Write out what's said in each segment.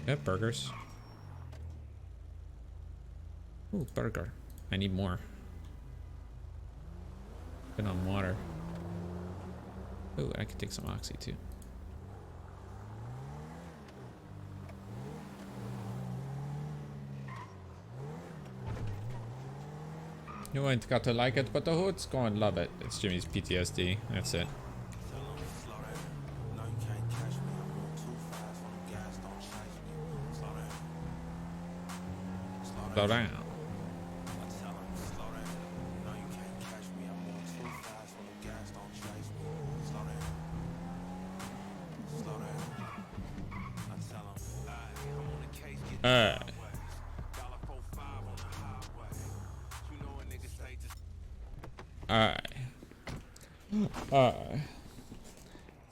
Yep, burgers. Ooh, burger. I need more. Been on water. Ooh, I could take some oxy too. You ain't got to like it, but the hood's going to love it. It's Jimmy's PTSD. That's it. Slow down.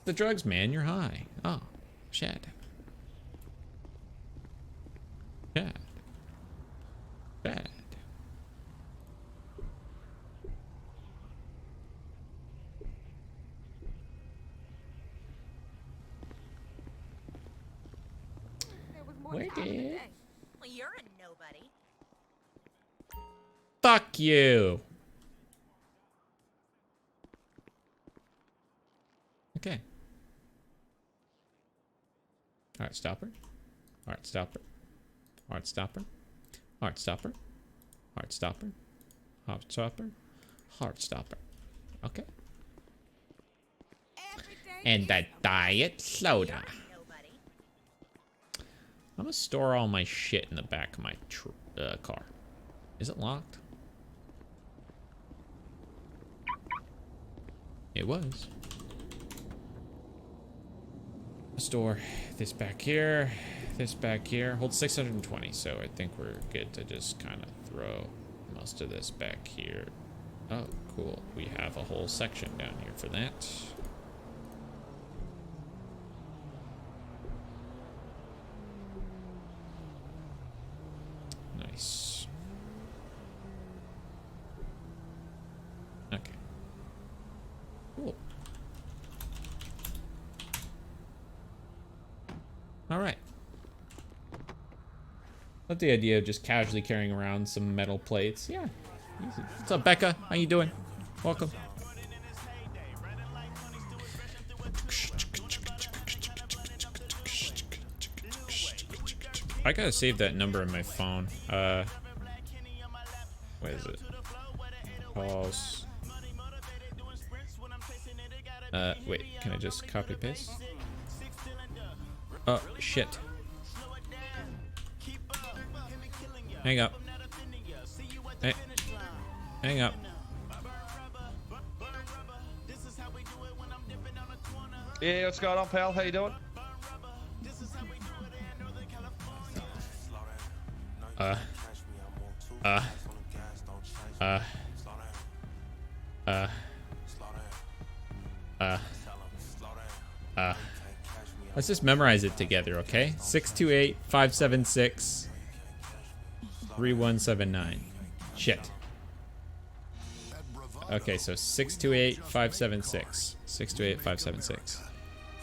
The drugs, man, you're high. Oh, shit. Shit. Bad. Wicked. Well, you're a nobody. Fuck you. Okay. Alright, stopper. Alright, stopper. Alright, stopper. Heart stopper. Heart stopper. Heart stopper. Heart stopper. Okay. And the diet soda. I'm gonna store all my shit in the back of my car. Is it locked? It was. Store this back here. This back here. Hold 620, so I think we're good to just kind of throw most of this back here. Oh, cool. We have a whole section down here for that. Nice. Okay. Cool. All right. Love the idea of just casually carrying around some metal plates. Yeah. Easy. What's up, Becca? How you doing? Welcome. I gotta save that number in my phone. What is it? Pause. Wait, can I just copy paste? Oh, shit. Hang up. Hey. Hang up. Yeah, what's going on, pal? How you doing? Let's just memorize it together, okay? 628-576-3179. Shit. Okay, so 628-576. 628-576.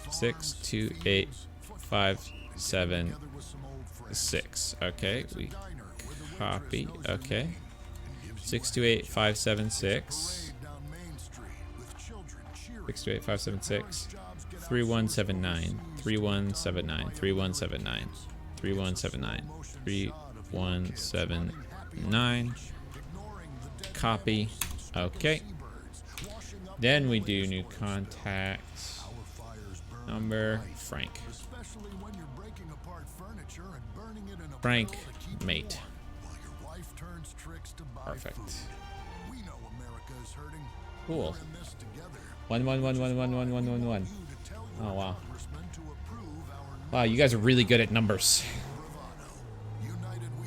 628-576. Okay, we copy. Okay. 628-576. 628-576. 3179. 3179. 3179. 3179. 3179. Copy. Okay. Then we do new contact number. Frank. Frank, mate. Perfect. Cool. 111111111. Oh wow. Wow, you guys are really good at numbers.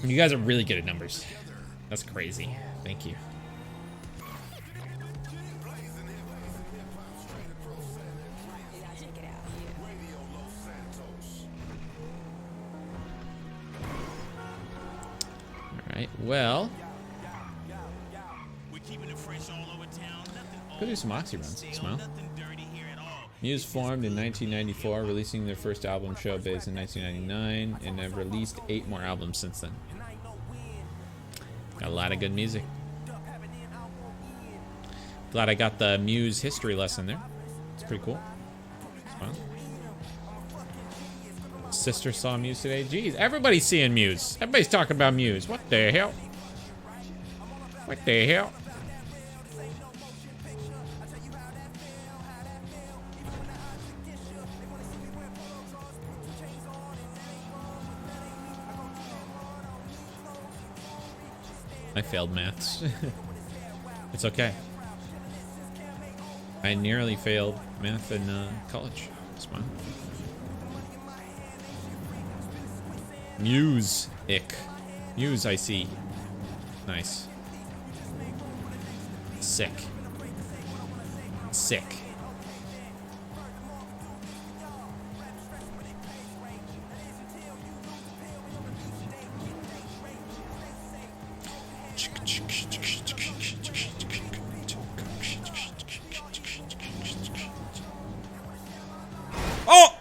You guys are really good at numbers. That's crazy. Thank you. Alright, well. Go do some oxy runs. Smile. Muse formed in 1994, releasing their first album Showbiz in 1999, and have released 8 more albums since then. Got a lot of good music. Glad I got the Muse history lesson there. It's pretty cool. It's fun. Sister saw Muse today. Jeez, everybody's seeing Muse. Everybody's talking about Muse. What the hell? What the hell? I failed maths. It's okay. I nearly failed math in college. It's fine. Muse-ick. Muse, I see. Nice. Sick. Sick. Oh!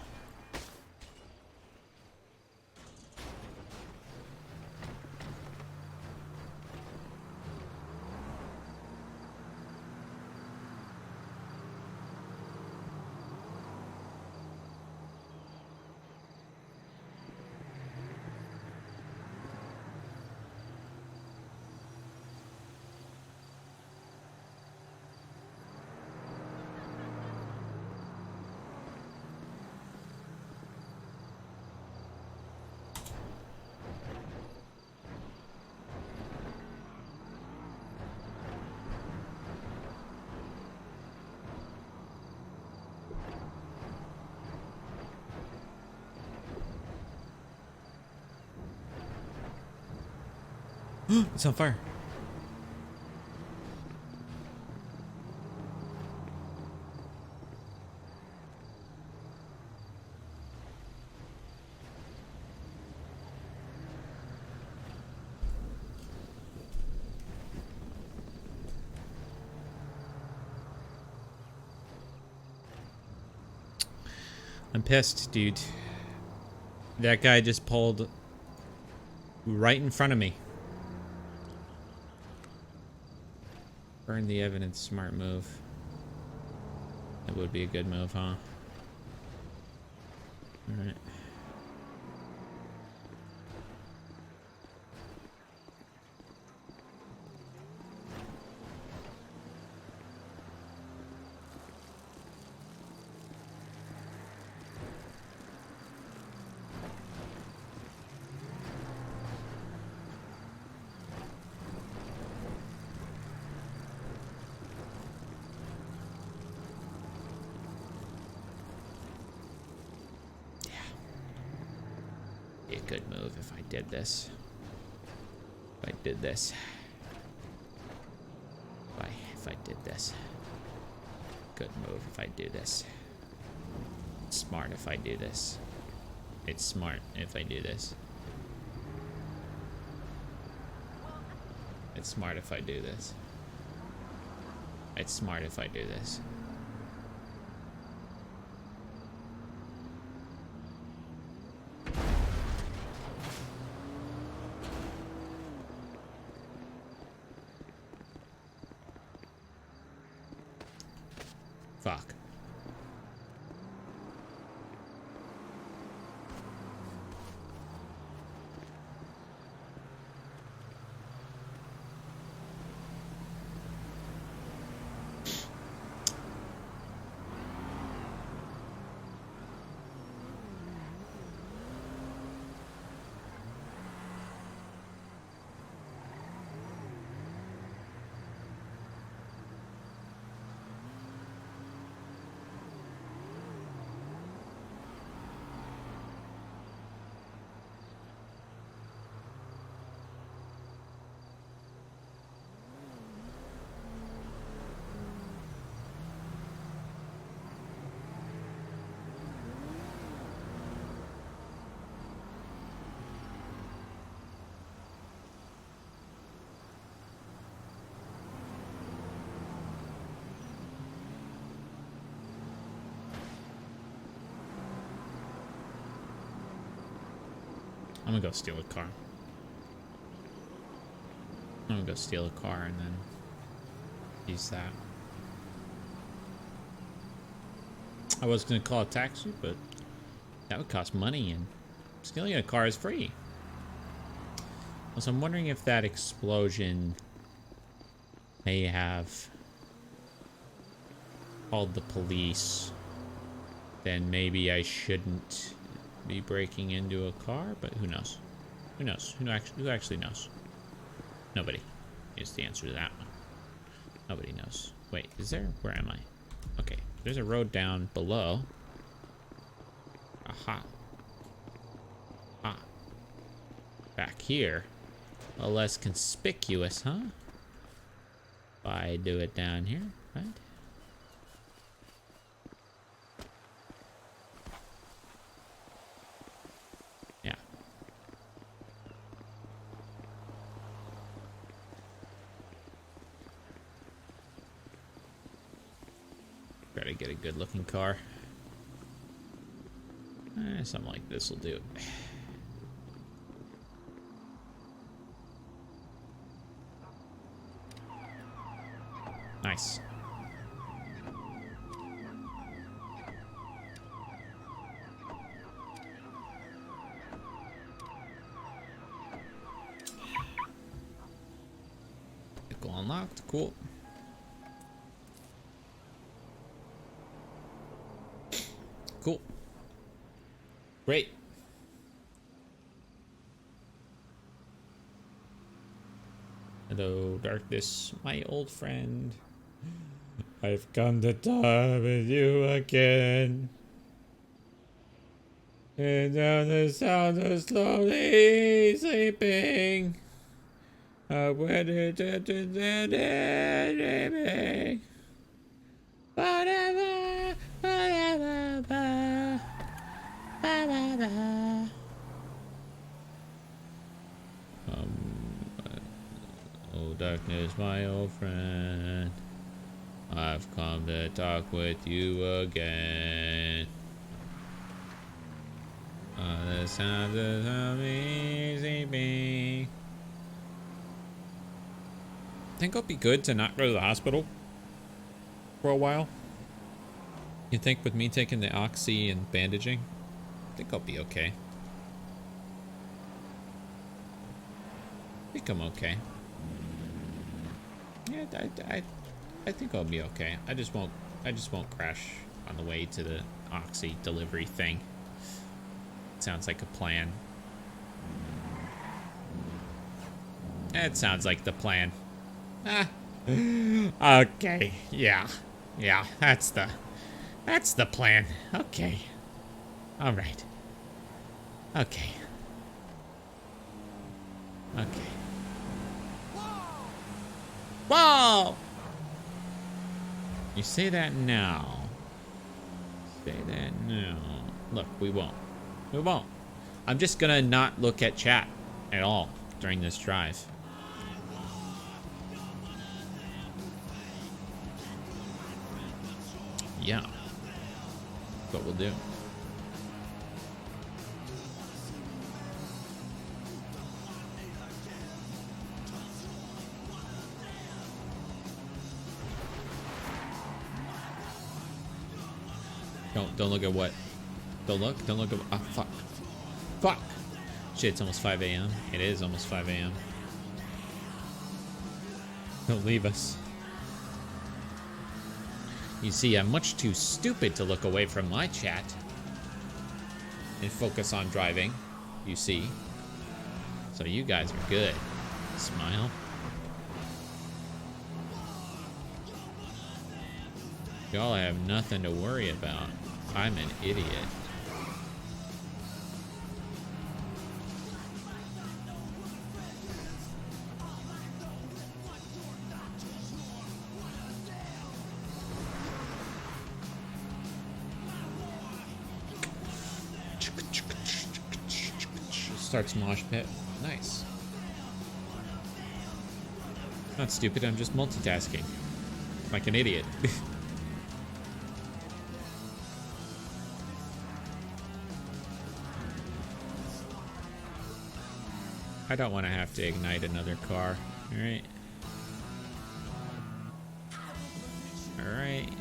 It's on fire. I'm pissed, dude. That guy just pulled right in front of me. Burn the evidence, smart move. That would be a good move, huh? Alright. A good move if I did this. If I did this. If I did this. Good move if I do this. Smart if I do this. It's smart if I do this. It's smart if I do this. It's smart if I do this. Fuck. I'm gonna go steal a car. I'm gonna go steal a car and then use that. I was gonna call a taxi, but that would cost money, and stealing a car is free. So I'm wondering if that explosion may have called the police. Then maybe I shouldn't be breaking into a car, but who knows? Who knows? Who actually knows? Nobody is the answer to that one. Nobody knows. Wait, is there? Where am I? Okay, there's a road down below. Aha. Ah. Back here. A less conspicuous, huh? If I do it down here, right? Yeah. Gotta get a good looking car. Something like this will do. Nice. Vehicle unlocked. Cool. Cool. Great. Hello, darkness, my old friend. I've come to talk with you again. And now the sound of slowly sleeping. When it dreaming. Whatever, whatever, ba, ba, ba, ba. Oh, darkness, my old friend. I've come to talk with you again. The sound of me sleeping. I think it'll be good to not go to the hospital for a while. You think with me taking the oxy and bandaging, I think I'll be okay. I think I'm okay. Yeah, I think I'll be okay. I just won't crash on the way to the oxy delivery thing. Sounds like a plan. It sounds like the plan. Ah. Okay. Yeah. Yeah, that's the plan. Okay. All right. Okay. Okay. Whoa! You say that now. Say that now. Look, we won't. We won't. I'm just gonna not look at chat at all during this drive. Yeah. That's what we'll do. Don't look at what? Don't look at, oh, fuck. Fuck! Shit, it's almost 5 a.m. It is almost 5 a.m. Don't leave us. You see, I'm much too stupid to look away from my chat and focus on driving, you see. So you guys are good. Smile. Y'all have nothing to worry about. I'm an idiot. Starts mosh pit. Nice. Not stupid, I'm just multitasking. Like an idiot. I don't want to have to ignite another car. Alright. Alright.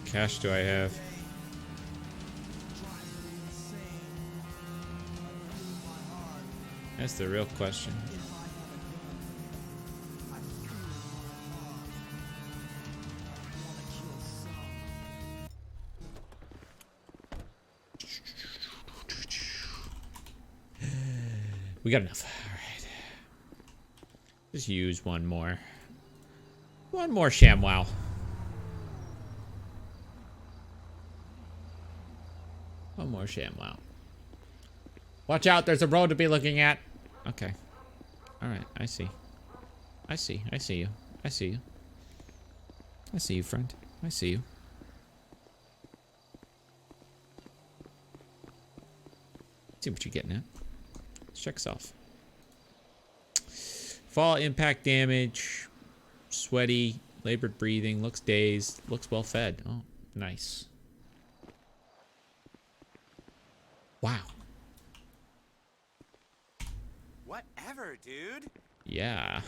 Cash do I have? That's the real question. We got enough. Alright. Just use one more. One more ShamWow. One more ShamWow. Watch out, there's a road to be looking at. Okay. Alright, I see. I see. I see you. I see you. I see you, friend. I see you. See what you're getting at. Let's check this off. Fall impact damage. Sweaty. Labored breathing. Looks dazed. Looks well fed. Oh, nice. Wow. Whatever, dude. Yeah.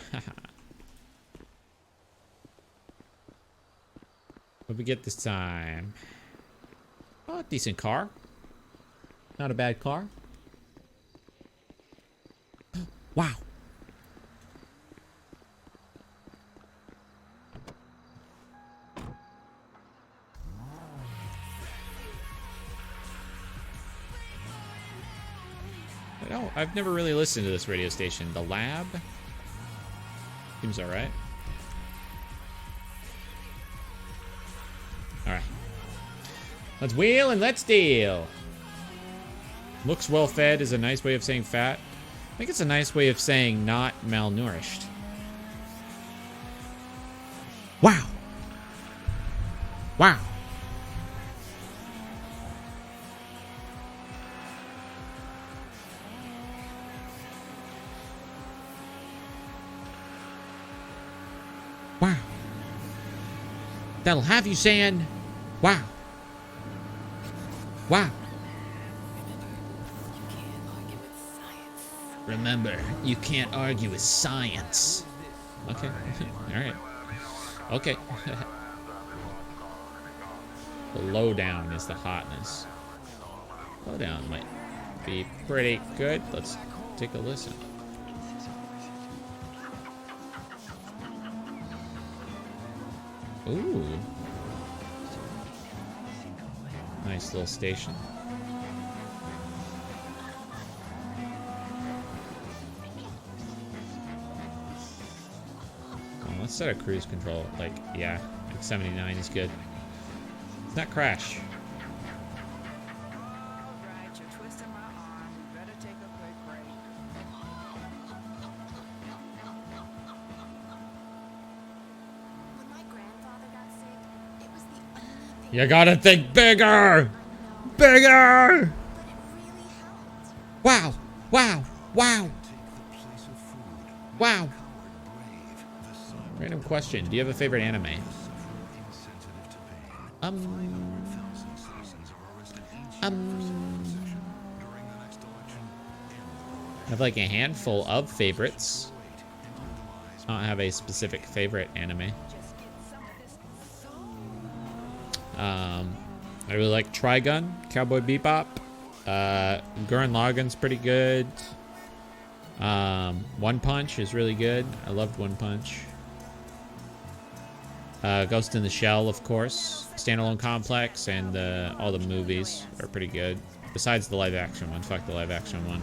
What we get this time? Oh, decent car. Not a bad car. Wow. No, I've never really listened to this radio station. The Lab? Seems alright. Alright. Let's wheel and let's deal. Looks well fed is a nice way of saying fat. I think it's a nice way of saying not malnourished. Wow. Wow. Wow. That'll have you saying, wow. Wow. Remember, you can't argue with science. Okay. Alright. Okay. The lowdown is the hotness. Lowdown might be pretty good. Let's take a listen. Ooh. Nice little station. Let's set a cruise control. Like, yeah, like 79 is good. Let's not crash. You gotta think bigger! Bigger! Wow! Wow! Wow! Wow! Random question. Do you have a favorite anime? I have like a handful of favorites. I don't have a specific favorite anime. I really like Trigun, Cowboy Bebop. Gurren Lagann's pretty good. One Punch is really good. I loved One Punch. Ghost in the Shell, of course. Standalone Complex and all the movies are pretty good. Besides the live action one. Fuck the live action one.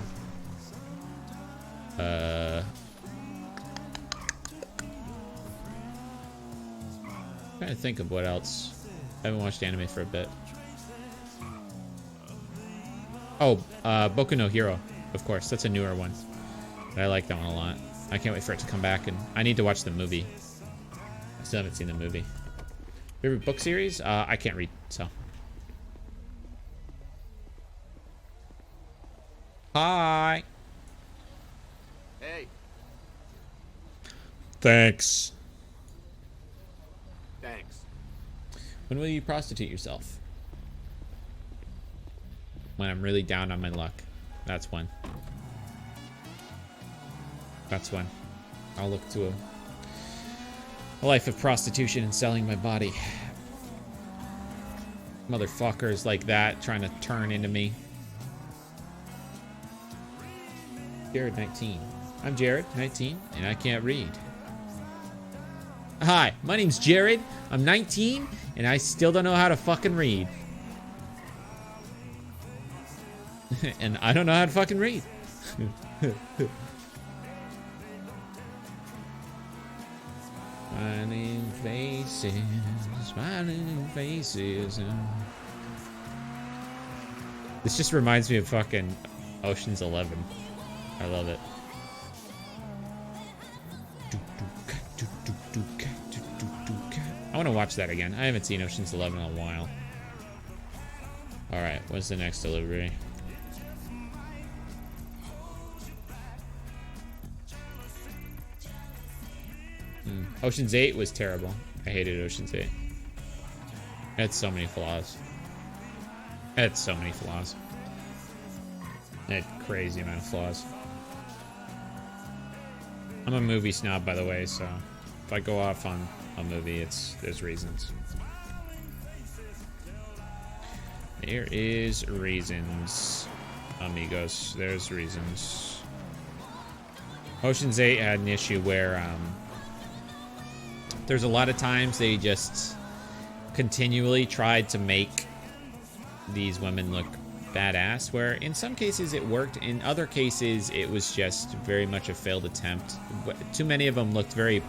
Trying to think of what else. I haven't watched anime for a bit. Oh, Boku no Hero, of course. That's a newer one. But I like that one a lot. I can't wait for it to come back, and I need to watch the movie. I still haven't seen the movie. Favorite book series? I can't read, so. Hi. Hey. Thanks. Thanks. When will you prostitute yourself? When I'm really down on my luck. That's when. That's when. I'll look to a life of prostitution and selling my body. Motherfuckers like that trying to turn into me. Jared, 19. I'm Jared, 19, and I can't read. Hi, my name's Jared. I'm 19, and I still don't know how to fucking read. And I don't know how to fucking read. Smiling faces, smiling faces. This just reminds me of fucking Ocean's 11. I love it. I want to watch that again. I haven't seen Ocean's 11 in a while. Alright, what's the next delivery? Ocean's 8 was terrible. I hated Ocean's 8. It had so many flaws. It had so many flaws. It had crazy amount of flaws. I'm a movie snob, by the way, so if I go off on a movie, there's reasons. There is reasons, amigos. There's reasons. Ocean's 8 had an issue where there's a lot of times they just continually tried to make these women look badass, where in some cases it worked, in other cases it was just very much a failed attempt. Too many of them looked very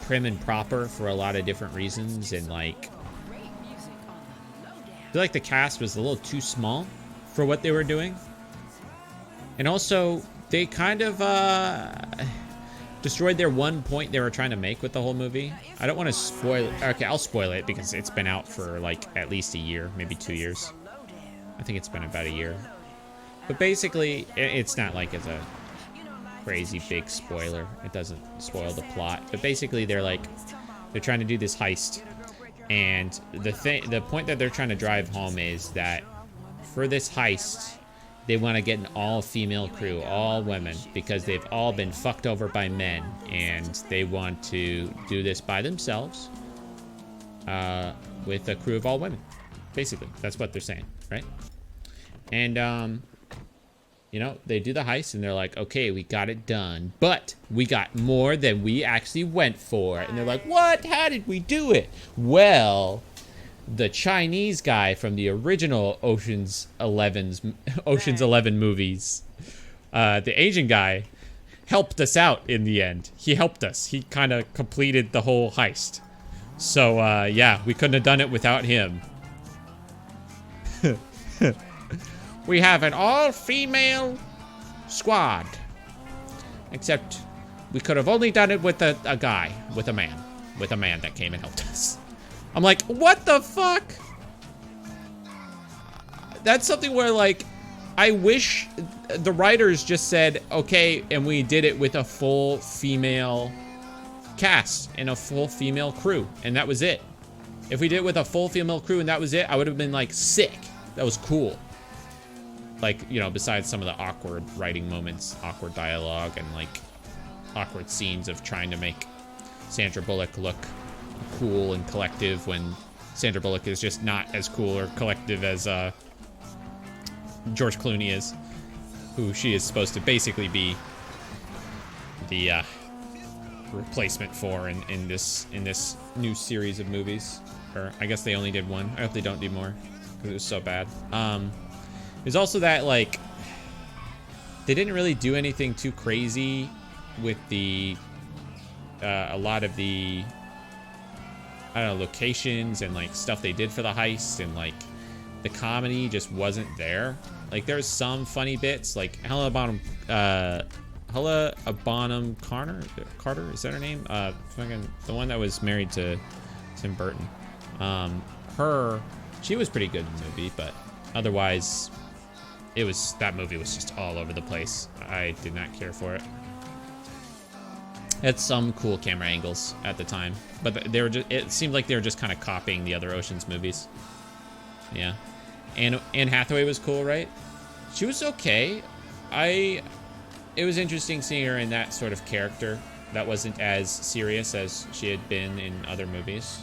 prim and proper for a lot of different reasons, and like I feel like the cast was a little too small for what they were doing. And also they kind of destroyed their one point they were trying to make with the whole movie. I don't want to spoil it. Okay, I'll spoil it because it's been out for like at least a year, maybe 2 years. I think it's been about a year. But basically, it's not like it's a crazy big spoiler. It doesn't spoil the plot. But basically, they're trying to do this heist. And the point that they're trying to drive home is that for this heist, they want to get an all-female crew, all women, because they've all been fucked over by men, and they want to do this by themselves with a crew of all women. Basically, that's what they're saying, right? And, you know, they do the heist, and they're like, okay, we got it done, but we got more than we actually went for. And they're like, what? How did we do it? Well, the Chinese guy from the original Ocean's 11 movies, the Asian guy, helped us out in the end. He helped us. He kind of completed the whole heist. So, yeah, we couldn't have done it without him. We have an all-female squad. Except we could have only done it with a guy, with a man that came and helped us. I'm like, what the fuck? That's something where, like, I wish the writers just said, okay, and we did it with a full female cast and a full female crew, and that was it. If we did it with a full female crew and that was it, I would have been, like, sick. That was cool. Like, you know, besides some of the awkward writing moments, awkward dialogue, and, like, awkward scenes of trying to make Sandra Bullock look cool and collective when Sandra Bullock is just not as cool or collective as George Clooney is, who she is supposed to basically be the replacement for in this new series of movies. Or I guess they only did one. I hope they don't do more because it was so bad. There's also that, like, they didn't really do anything too crazy with the a lot of the, I don't know, locations and, like, stuff they did for the heist, and, like, the comedy just wasn't there. Like, there's some funny bits, like Helena Bonham Carter, is that her name? Fucking the one that was married to Tim Burton. She was pretty good in the movie, but otherwise, that movie was just all over the place. I did not care for it. Had some cool camera angles at the time, but it seemed like they were just kind of copying the other Ocean's movies. Yeah. And Anne Hathaway was cool, right? She was okay. It was interesting seeing her in that sort of character that wasn't as serious as she had been in other movies.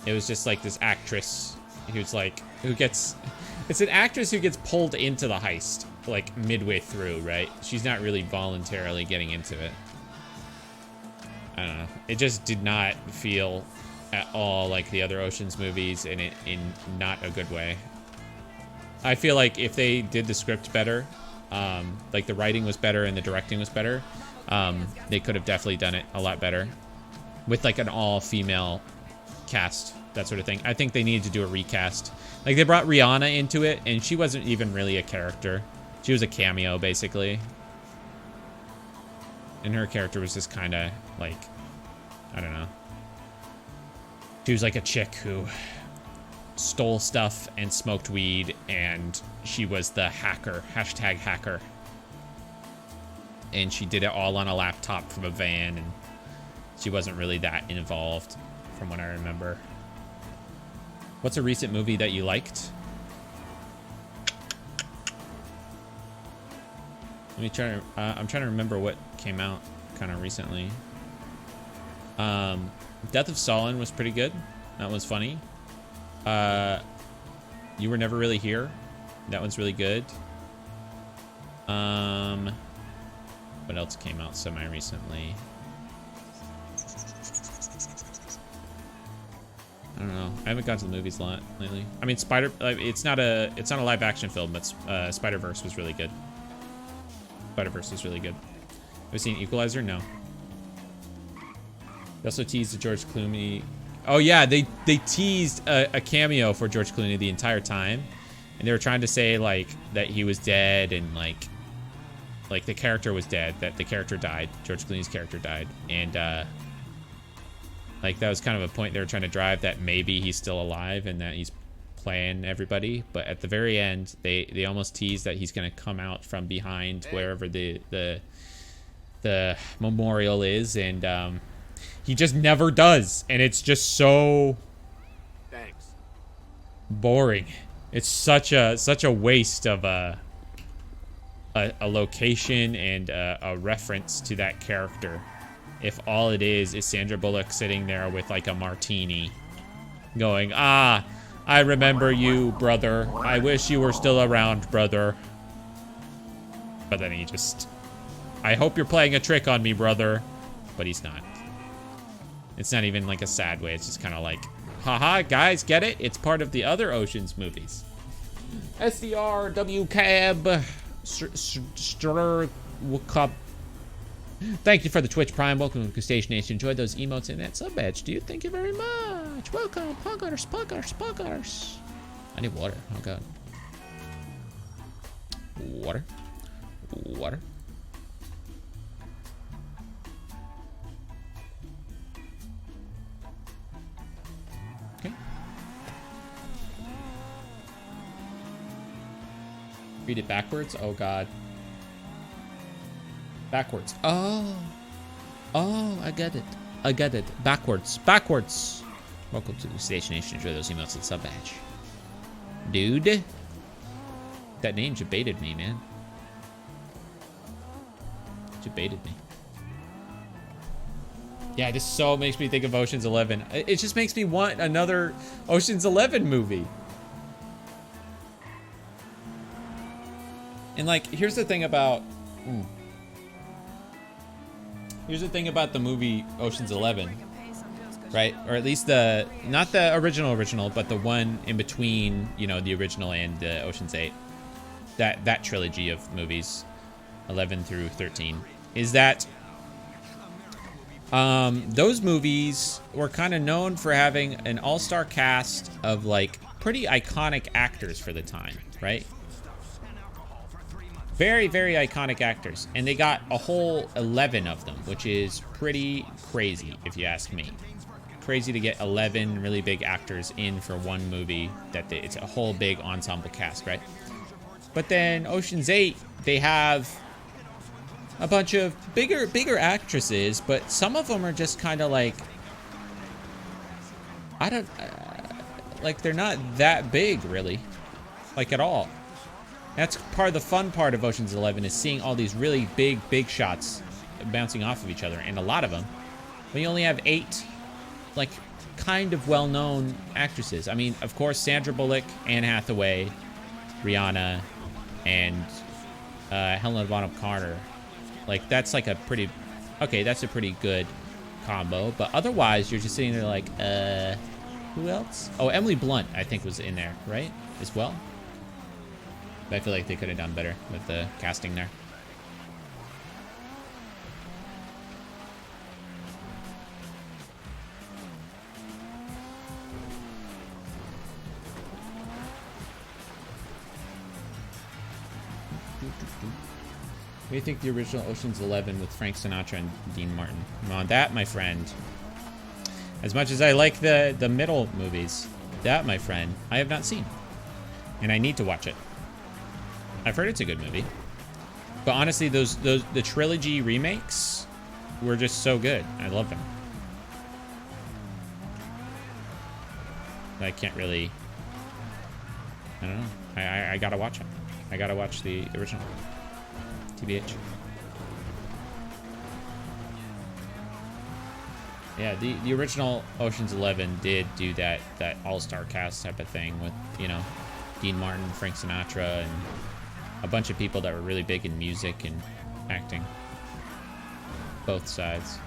It was just like this actress who's like, it's an actress who gets pulled into the heist, like midway through, right? She's not really voluntarily getting into it. I don't know. It just did not feel at all like the other Oceans movies, and in not a good way. I feel like if they did the script better, like the writing was better and the directing was better, they could have definitely done it a lot better with like an all-female cast, that sort of thing. I think they needed to do a recast. Like they brought Rihanna into it, and she wasn't even really a character. She was a cameo, basically. And her character was just kind of like, I don't know. She was like a chick who stole stuff and smoked weed, and she was the hacker, hashtag hacker. And she did it all on a laptop from a van, and she wasn't really that involved from what I remember. What's a recent movie that you liked? Let me try to, I'm trying to remember what came out kind of recently. Death of Stalin was pretty good. That was funny. You Were Never Really Here. That one's really good. What else came out semi-recently? I don't know. I haven't gone to the movies a lot lately. I mean, it's not a live action film, but Spider-Verse was really good. Spider-Verse was really good. Have you seen Equalizer? No. They also teased the George Clooney. Oh yeah, they teased a cameo for George Clooney the entire time, and they were trying to say like that he was dead, and like the character was dead, that the character died. George Clooney's character died, and like that was kind of a point they were trying to drive, that maybe he's still alive and that he's playing everybody. But at the very end, they almost teased that he's gonna come out from behind wherever the memorial is, and he just never does, and it's just so boring. It's such a waste of a location and a reference to that character, if all it is Sandra Bullock sitting there with like a martini going, "Ah, I remember you, brother. I wish you were still around, brother." But then he just, "I hope you're playing a trick on me, brother." But he's not. It's not even like a sad way. It's just kind of like, haha, guys, get it? It's part of the other Oceans movies. SDRWCAB Cup. Thank you for the Twitch Prime. Welcome to Station Nation. Enjoyed those emotes in that sub badge, dude. Thank you very much. Welcome, Puggers. I need water. Oh god. Water. Okay. Read it backwards. Oh god. Backwards. Oh, I get it. Backwards. Welcome to the Station Nation. Enjoy those emails and sub badge. Dude. That name baited me, man. Baited me. Yeah, this so makes me think of Ocean's 11. It just makes me want another Ocean's 11 movie. And like, here's the thing about the movie Ocean's 11, right? Or at least not the original, but the one in between, you know, the original and Ocean's 8. That trilogy of movies, 11 through 13, is that those movies were kind of known for having an all-star cast of like pretty iconic actors for the time, right? Very, very iconic actors. And they got a whole 11 of them, which is pretty crazy, if you ask me. Crazy to get 11 really big actors in for one movie. It's a whole big ensemble cast, right? But then Ocean's 8, they have a bunch of bigger actresses, but some of them are just kind of like, like they're not that big, really. Like, at all. That's part of the fun part of Ocean's 11 is seeing all these really big shots bouncing off of each other, and a lot of them. But you only have 8, like, kind of well-known actresses. I mean, of course, Sandra Bullock, Anne Hathaway, Rihanna, and Helena Bonham Carter. Like, that's like a pretty... Okay, that's a pretty good combo. But otherwise, you're just sitting there like, who else? Oh, Emily Blunt, I think, was in there, right? As well? But I feel like they could have done better with the casting there. What do you think the original Ocean's 11 with Frank Sinatra and Dean Martin? Well, that, my friend, as much as I like the middle movies, that, my friend, I have not seen. And I need to watch it. I've heard it's a good movie. But honestly, the trilogy remakes were just so good. I love them. I can't really... I don't know. I gotta watch them. I gotta watch the original. TBH. Yeah, the original Ocean's 11 did do that all-star cast type of thing with, you know, Dean Martin, Frank Sinatra, and a bunch of people that were really big in music and acting. Both sides.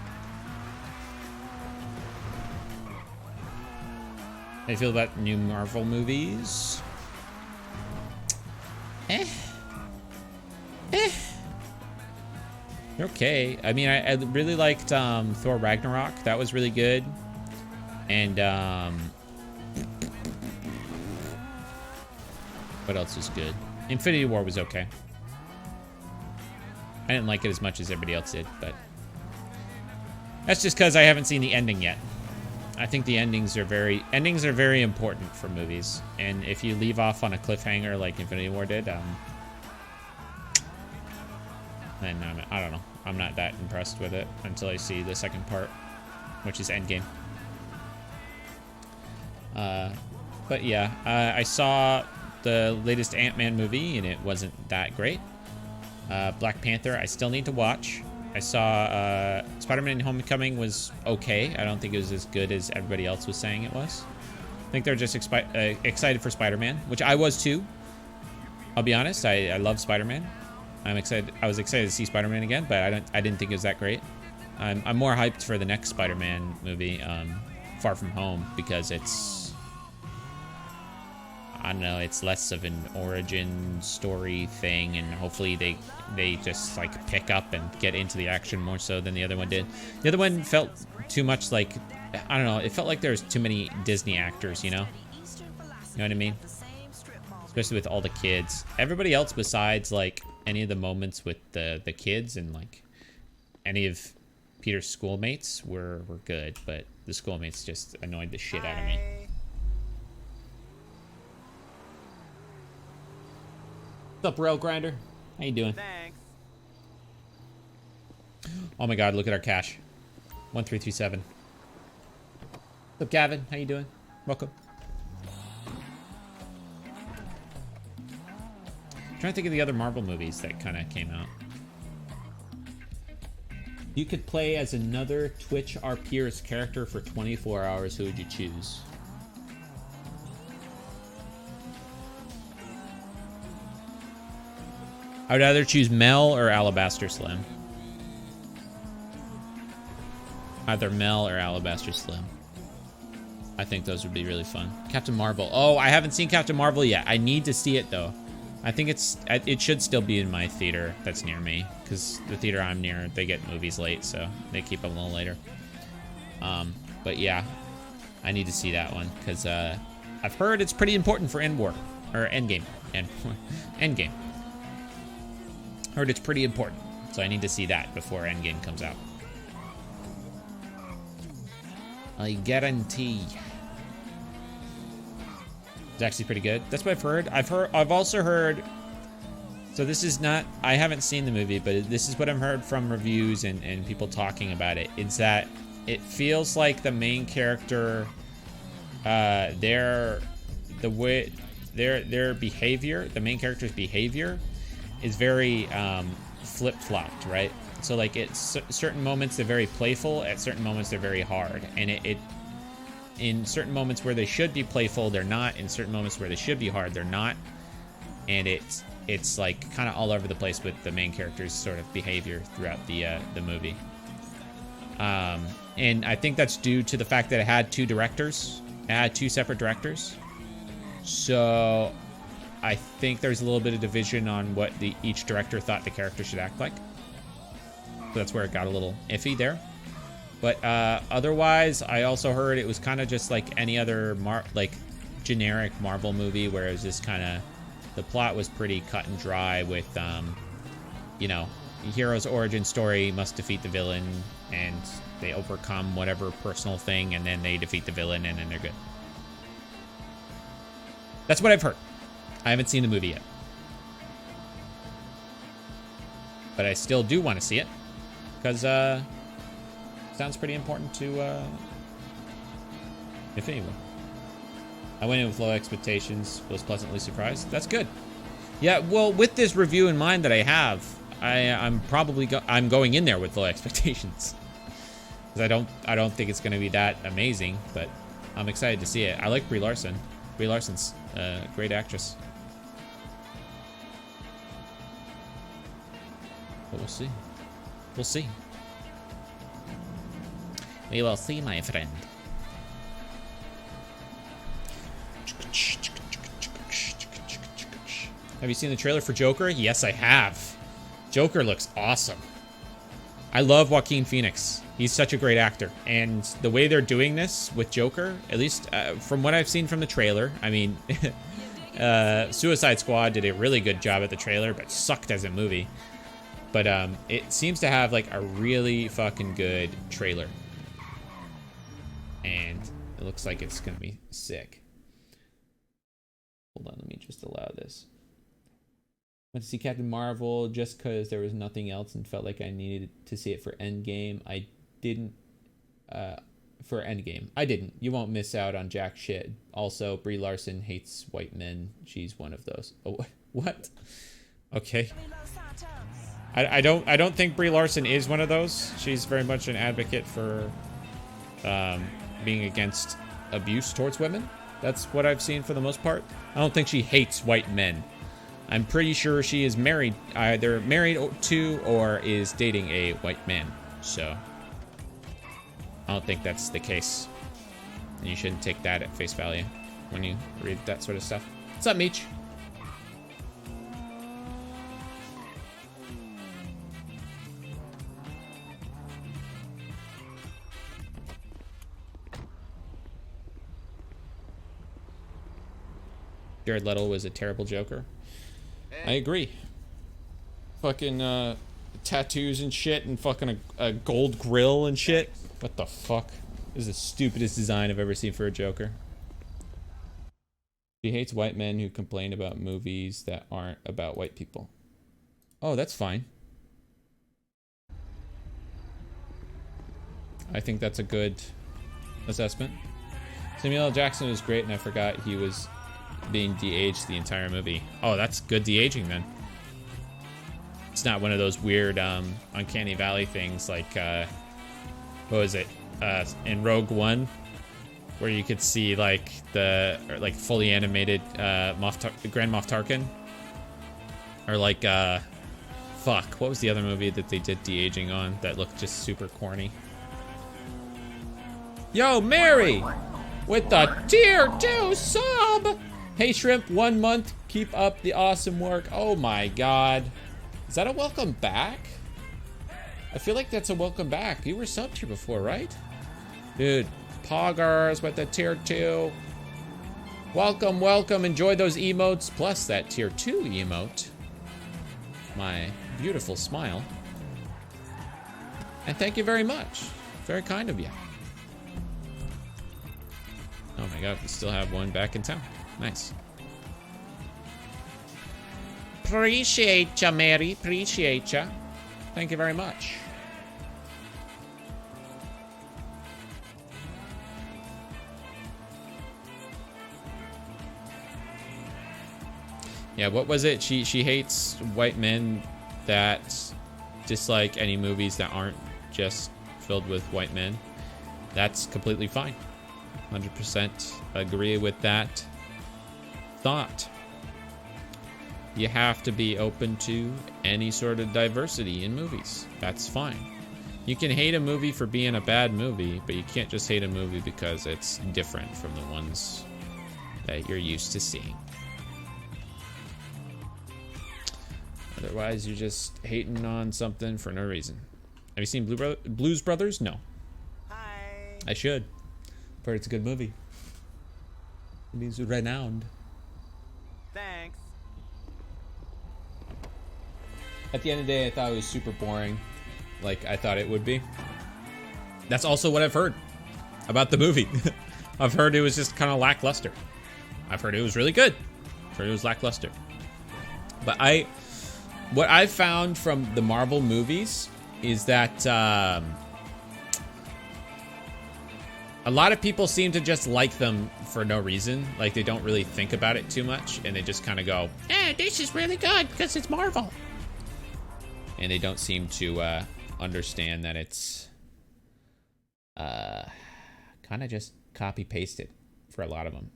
How do you feel about new Marvel movies? They're okay. I mean, I really liked Thor Ragnarok. That was really good. And what else was good? Infinity War was okay. I didn't like it as much as everybody else did, but that's just because I haven't seen the ending yet. I think the endings are very important for movies, and if you leave off on a cliffhanger like Infinity War did, then I don't know. I'm not that impressed with it until I see the second part, which is Endgame. But yeah, I saw the latest Ant-Man movie, and it wasn't that great. Black Panther, I still need to watch. I saw Spider-Man Homecoming was okay. I don't think it was as good as everybody else was saying it was. I think they're just excited for Spider-Man, which I was too. I'll be honest, I love Spider-Man. I'm excited. I was excited to see Spider-Man again, but I didn't think it was that great. I'm more hyped for the next Spider-Man movie, Far From Home, because it's, I don't know, it's less of an origin story thing, and hopefully they just like pick up and get into the action more so than the other one did. The other one felt too much like, I don't know, it felt like there was too many Disney actors, you know? You know what I mean? Especially with all the kids. Everybody else besides like any of the moments with the kids and like any of Peter's schoolmates were good, but the schoolmates just annoyed the shit out of me. What's up, Rail Grinder? How you doing? Thanks. Oh my god, look at our cash. 1337. What's up, Gavin? How you doing? Welcome. I'm trying to think of the other Marvel movies that kind of came out. You could play as another Twitch RPers character for 24 hours. Who would you choose? I would either choose Mel or Alabaster Slim. Either Mel or Alabaster Slim. I think those would be really fun. Captain Marvel. Oh, I haven't seen Captain Marvel yet. I need to see it, though. I think it should still be in my theater that's near me, because the theater I'm near, they get movies late, so they keep them a little later. But yeah, I need to see that one, because I've heard it's pretty important for Endgame. Endgame. Heard it's pretty important, so I need to see that before Endgame comes out. I guarantee. It's actually pretty good. That's what I've heard. I've also heard. So this is not. I haven't seen the movie, but this is what I've heard from reviews and people talking about it. It's that it feels like the main character, the way their behavior, the main character's behavior, is very flip-flopped, right? So like at certain moments they're very playful, at certain moments they're very hard, and it in certain moments where they should be playful, they're not. In certain moments where they should be hard, they're not. And it's like kind of all over the place with the main character's sort of behavior throughout the movie. And I think that's due to the fact that it had two directors. It had two separate directors. So I think there's a little bit of division on what each director thought the character should act like. So that's where it got a little iffy there. But otherwise, I also heard it was kind of just like any other generic Marvel movie, where it was just kind of, the plot was pretty cut and dry with, you know, the hero's origin story must defeat the villain, and they overcome whatever personal thing, and then they defeat the villain, and then they're good. That's what I've heard. I haven't seen the movie yet. But I still do want to see it, because sounds pretty important to Infinity War. I went in with low expectations, was pleasantly surprised. That's good. Yeah, well, with this review in mind that I have, I'm probably I'm going in there with low expectations, because I don't think it's going to be that amazing, but I'm excited to see it. I like Brie Larson. Brie Larson's a great actress. But we'll see. We'll see. We will see, my friend. Have you seen the trailer for Joker? Yes, I have. Joker looks awesome. I love Joaquin Phoenix. He's such a great actor. And the way they're doing this with Joker, at least from what I've seen from the trailer, I mean, Suicide Squad did a really good job at the trailer, but sucked as a movie. But it seems to have like a really fucking good trailer. And it looks like it's gonna be sick. Hold on, let me just allow this. Went to see Captain Marvel just because there was nothing else and felt like I needed to see it for Endgame. I didn't. For Endgame, I didn't. You won't miss out on jack shit. Also, Brie Larson hates white men. She's one of those. Oh, what? Okay. I don't think Brie Larson is one of those. She's very much an advocate for being against abuse towards women. That's what I've seen for the most part. I don't think she hates white men. I'm pretty sure she is married, either married to or is dating a white man. So I don't think that's the case. And you shouldn't take that at face value when you read that sort of stuff. What's up, Meech? Jared Leto was a terrible Joker. I agree. Fucking tattoos and shit, and fucking a gold grill and shit. What the fuck? This is the stupidest design I've ever seen for a Joker. She hates white men who complain about movies that aren't about white people. Oh, that's fine. I think that's a good assessment. Samuel L. Jackson was great, and I forgot he was being de-aged the entire movie. Oh, that's good de-aging then. It's not one of those weird Uncanny Valley things like what was it in Rogue One, where you could see like the fully animated Grand Moff Tarkin, or like fuck, what was the other movie that they did de-aging on that looked just super corny? Yo, Mary with the tier 2 sub. Hey Shrimp, 1 month. Keep up the awesome work. Oh my god. Is that a welcome back? I feel like that's a welcome back. You were subbed here before, right? Dude, Poggers with the tier 2. Welcome, welcome. Enjoy those emotes, plus that tier 2 emote. My beautiful smile. And thank you very much. Very kind of you. Oh my god, we still have one back in town. Nice. Appreciate ya, Mary. Appreciate ya. Thank you very much. Yeah, what was it? She hates white men that dislike any movies that aren't just filled with white men. That's completely fine. 100% agree with that thought. You have to be open to any sort of diversity in movies. That's fine. You can hate a movie for being a bad movie, but you can't just hate a movie because it's different from the ones that you're used to seeing. Otherwise, you're just hating on something for no reason. Have you seen Blues Brothers? No. Hi. I should. But it's a good movie. It is renowned. Thanks. At the end of the day, I thought it was super boring. Like I thought it would be. That's also what I've heard about the movie. I've heard it was just kind of lackluster. I've heard it was really good. I've heard it was lackluster. But what I've found from the Marvel movies is that a lot of people seem to just like them for no reason. Like they don't really think about it too much, and they just kind of go, this is really good because it's Marvel. And they don't seem to understand that it's kind of just copy-pasted for a lot of them.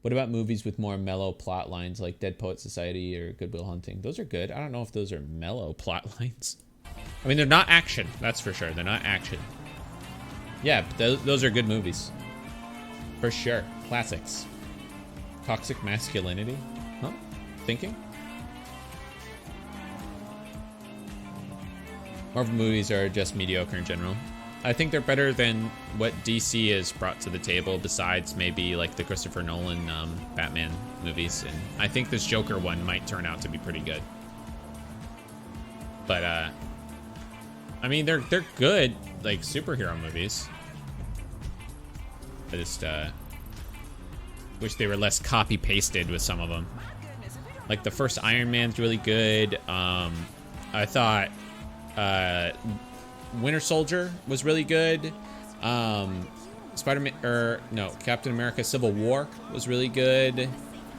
What about movies with more mellow plot lines like Dead Poet Society or Good Will Hunting? Those are good. I don't know if those are mellow plot lines. I mean, they're not action. That's for sure. They're not action. Yeah, but those are good movies. For sure. Classics. Toxic Masculinity? Huh? Thinking? Marvel movies are just mediocre in general. I think they're better than what DC has brought to the table, besides maybe like the Christopher Nolan Batman movies. And I think this Joker one might turn out to be pretty good. But I mean, they're good, like superhero movies. I just wish they were less copy pasted with some of them. Like the first Iron Man's really good. I thought Winter Soldier was really good. Captain America Civil War was really good.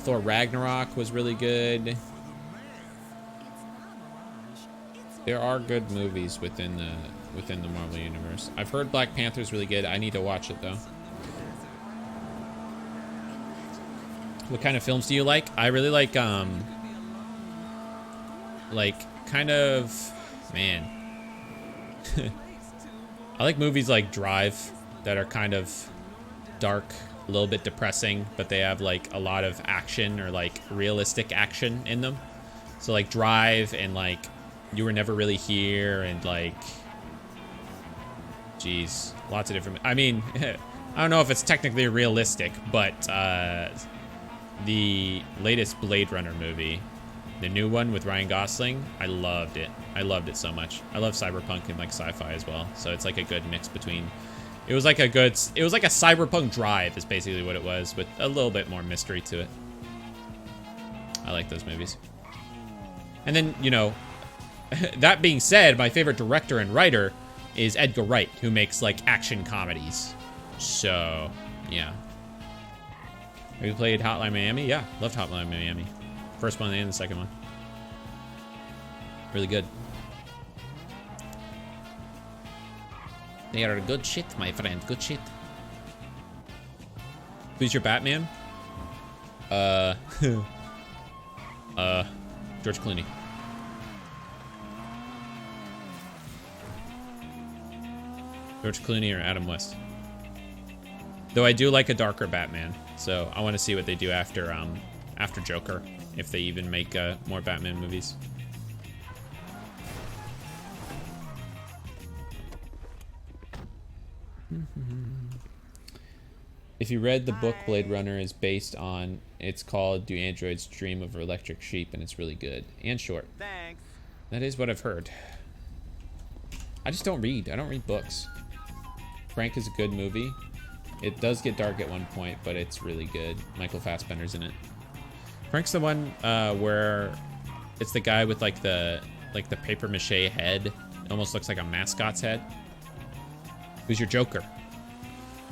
Thor Ragnarok was really good. There are good movies within the Marvel universe. I've heard Black Panther's really good. I need to watch it though. What kind of films do you like? I really like kind of, man. I like movies like Drive that are kind of dark, a little bit depressing, but they have like a lot of action or like realistic action in them. So like Drive and like You Were Never Really Here and like, geez, lots of different, I mean, I don't know if it's technically realistic, but the latest Blade Runner movie, the new one with Ryan Gosling, I loved it. I loved it so much. I love cyberpunk and like sci-fi as well. So it's like a good mix between. It was like a cyberpunk Drive is basically what it was, with a little bit more mystery to it. I like those movies. And then, you know, that being said, my favorite director and writer is Edgar Wright, who makes like action comedies. So, yeah. Have you played Hotline Miami? Yeah, loved Hotline Miami. First one and the second one. Really good. They are good shit, my friend. Good shit. Who's your Batman? George Clooney. George Clooney or Adam West. Though I do like a darker Batman, so I want to see what they do after Joker, if they even make more Batman movies. If you read the book Blade Runner is based on, it's called Do Androids Dream of Electric Sheep, and it's really good and short. Thanks. That is what I've heard. I just don't read. I don't read books. Frank is a good movie. It does get dark at one point, but it's really good. Michael Fassbender's in it. Frank's the one where it's the guy with like the paper mache head. It almost looks like a mascot's head. Who's your Joker?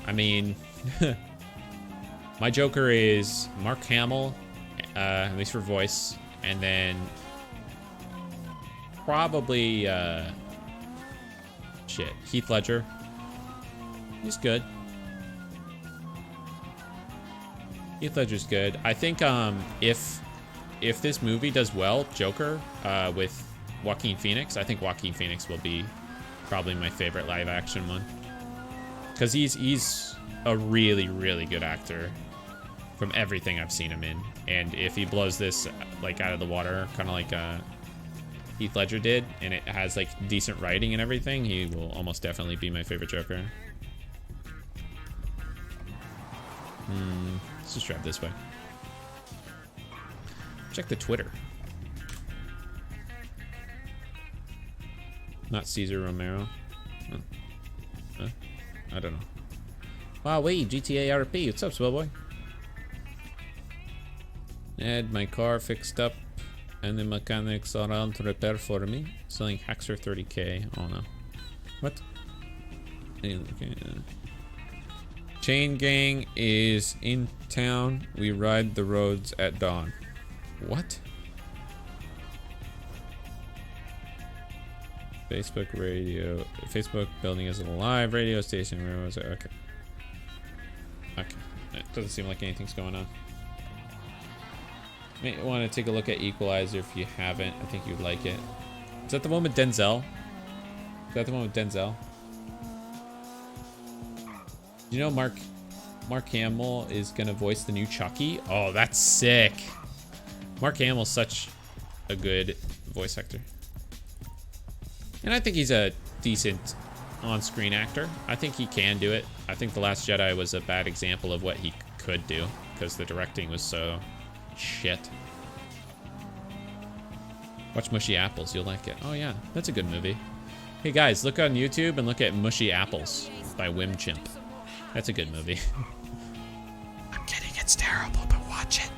I mean, my Joker is Mark Hamill, at least for voice, and then probably Heath Ledger. He's good. Heath Ledger's good. I think if this movie does well, Joker, with Joaquin Phoenix, I think Joaquin Phoenix will be probably my favorite live action one. Because he's a really, really good actor from everything I've seen him in. And if he blows this like out of the water, kind of like Heath Ledger did, and it has like decent writing and everything, he will almost definitely be my favorite Joker. Let's just drive this way. Check the Twitter. Not Cesar Romero. Huh? I don't know. Wow, wait, GTA RP. What's up, Swellboy? Had my car fixed up and the mechanics are on to repair for me. Selling hacks for 30k. Oh no. What? Okay. Chain Gang is in town. We ride the roads at dawn. What? Facebook radio. Facebook building is alive. Radio station. Where was it? Okay. Okay. It doesn't seem like anything's going on. May want to take a look at Equalizer if you haven't. I think you'd like it. Is that the one with Denzel? Is that the one with Denzel? You know Mark Hamill is gonna voice the new Chucky? Oh, that's sick. Mark Hamill's such a good voice actor. And I think he's a decent on-screen actor. I think he can do it. I think The Last Jedi was a bad example of what he could do because the directing was so shit. Watch Mushy Apples, you'll like it. Oh yeah, that's a good movie. Hey guys, look on YouTube and look at Mushy Apples by Wim Chimp. That's a good movie. I'm kidding, it's terrible, but watch it.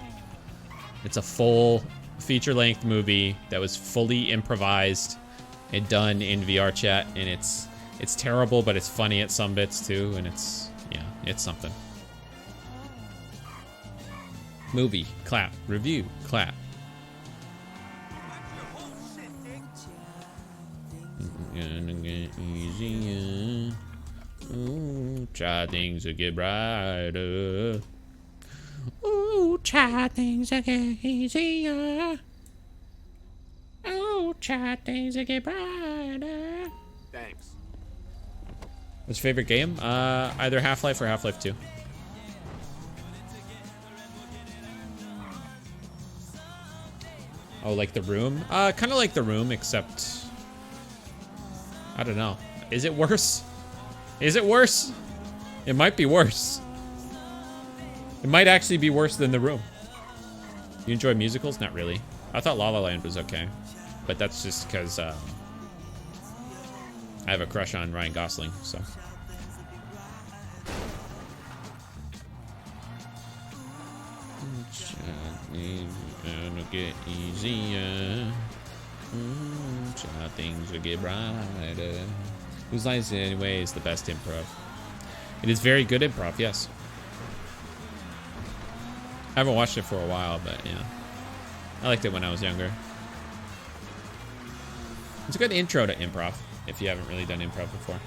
It's a full feature-length movie that was fully improvised and done in VR chat, and it's terrible, but it's funny at some bits too, and it's something. Movie, clap. Review, clap. Gonna get easier. Ooh, try things to get brighter. Ooh, try things to get easier. Ooh, try things to get brighter. Thanks. What's your favorite game? Either Half-Life or Half-Life 2. Oh, like The Room? Kind of like The Room, except... I don't know. Is it worse? Is it worse? It might be worse. It might actually be worse than The Room. You enjoy musicals? Not really. I thought La La Land was okay. But that's just because I have a crush on Ryan Gosling, so... Gonna get easier. Try things will get brighter. Whose Lines Anyway is the best improv. It is very good improv, yes. I haven't watched it for a while, but yeah. I liked it when I was younger. It's a good intro to improv, if you haven't really done improv before.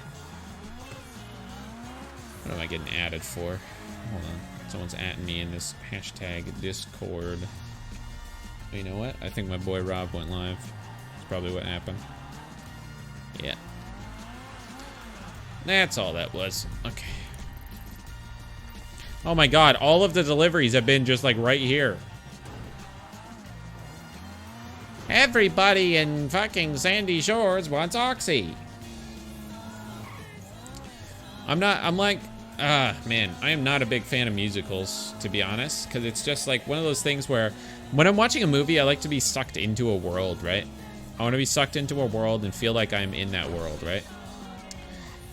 What am I getting added for? Hold on. Someone's atting me in this hashtag Discord. But you know what? I think my boy Rob went live. That's probably what happened. Yeah. That's all that was. Okay. Oh my god, all of the deliveries have been just like right here. Everybody in fucking Sandy Shores wants Oxy. Man, I am not a big fan of musicals, to be honest, because it's just like one of those things where when I'm watching a movie, I like to be sucked into a world, right? I want to be sucked into a world and feel like I'm in that world, right?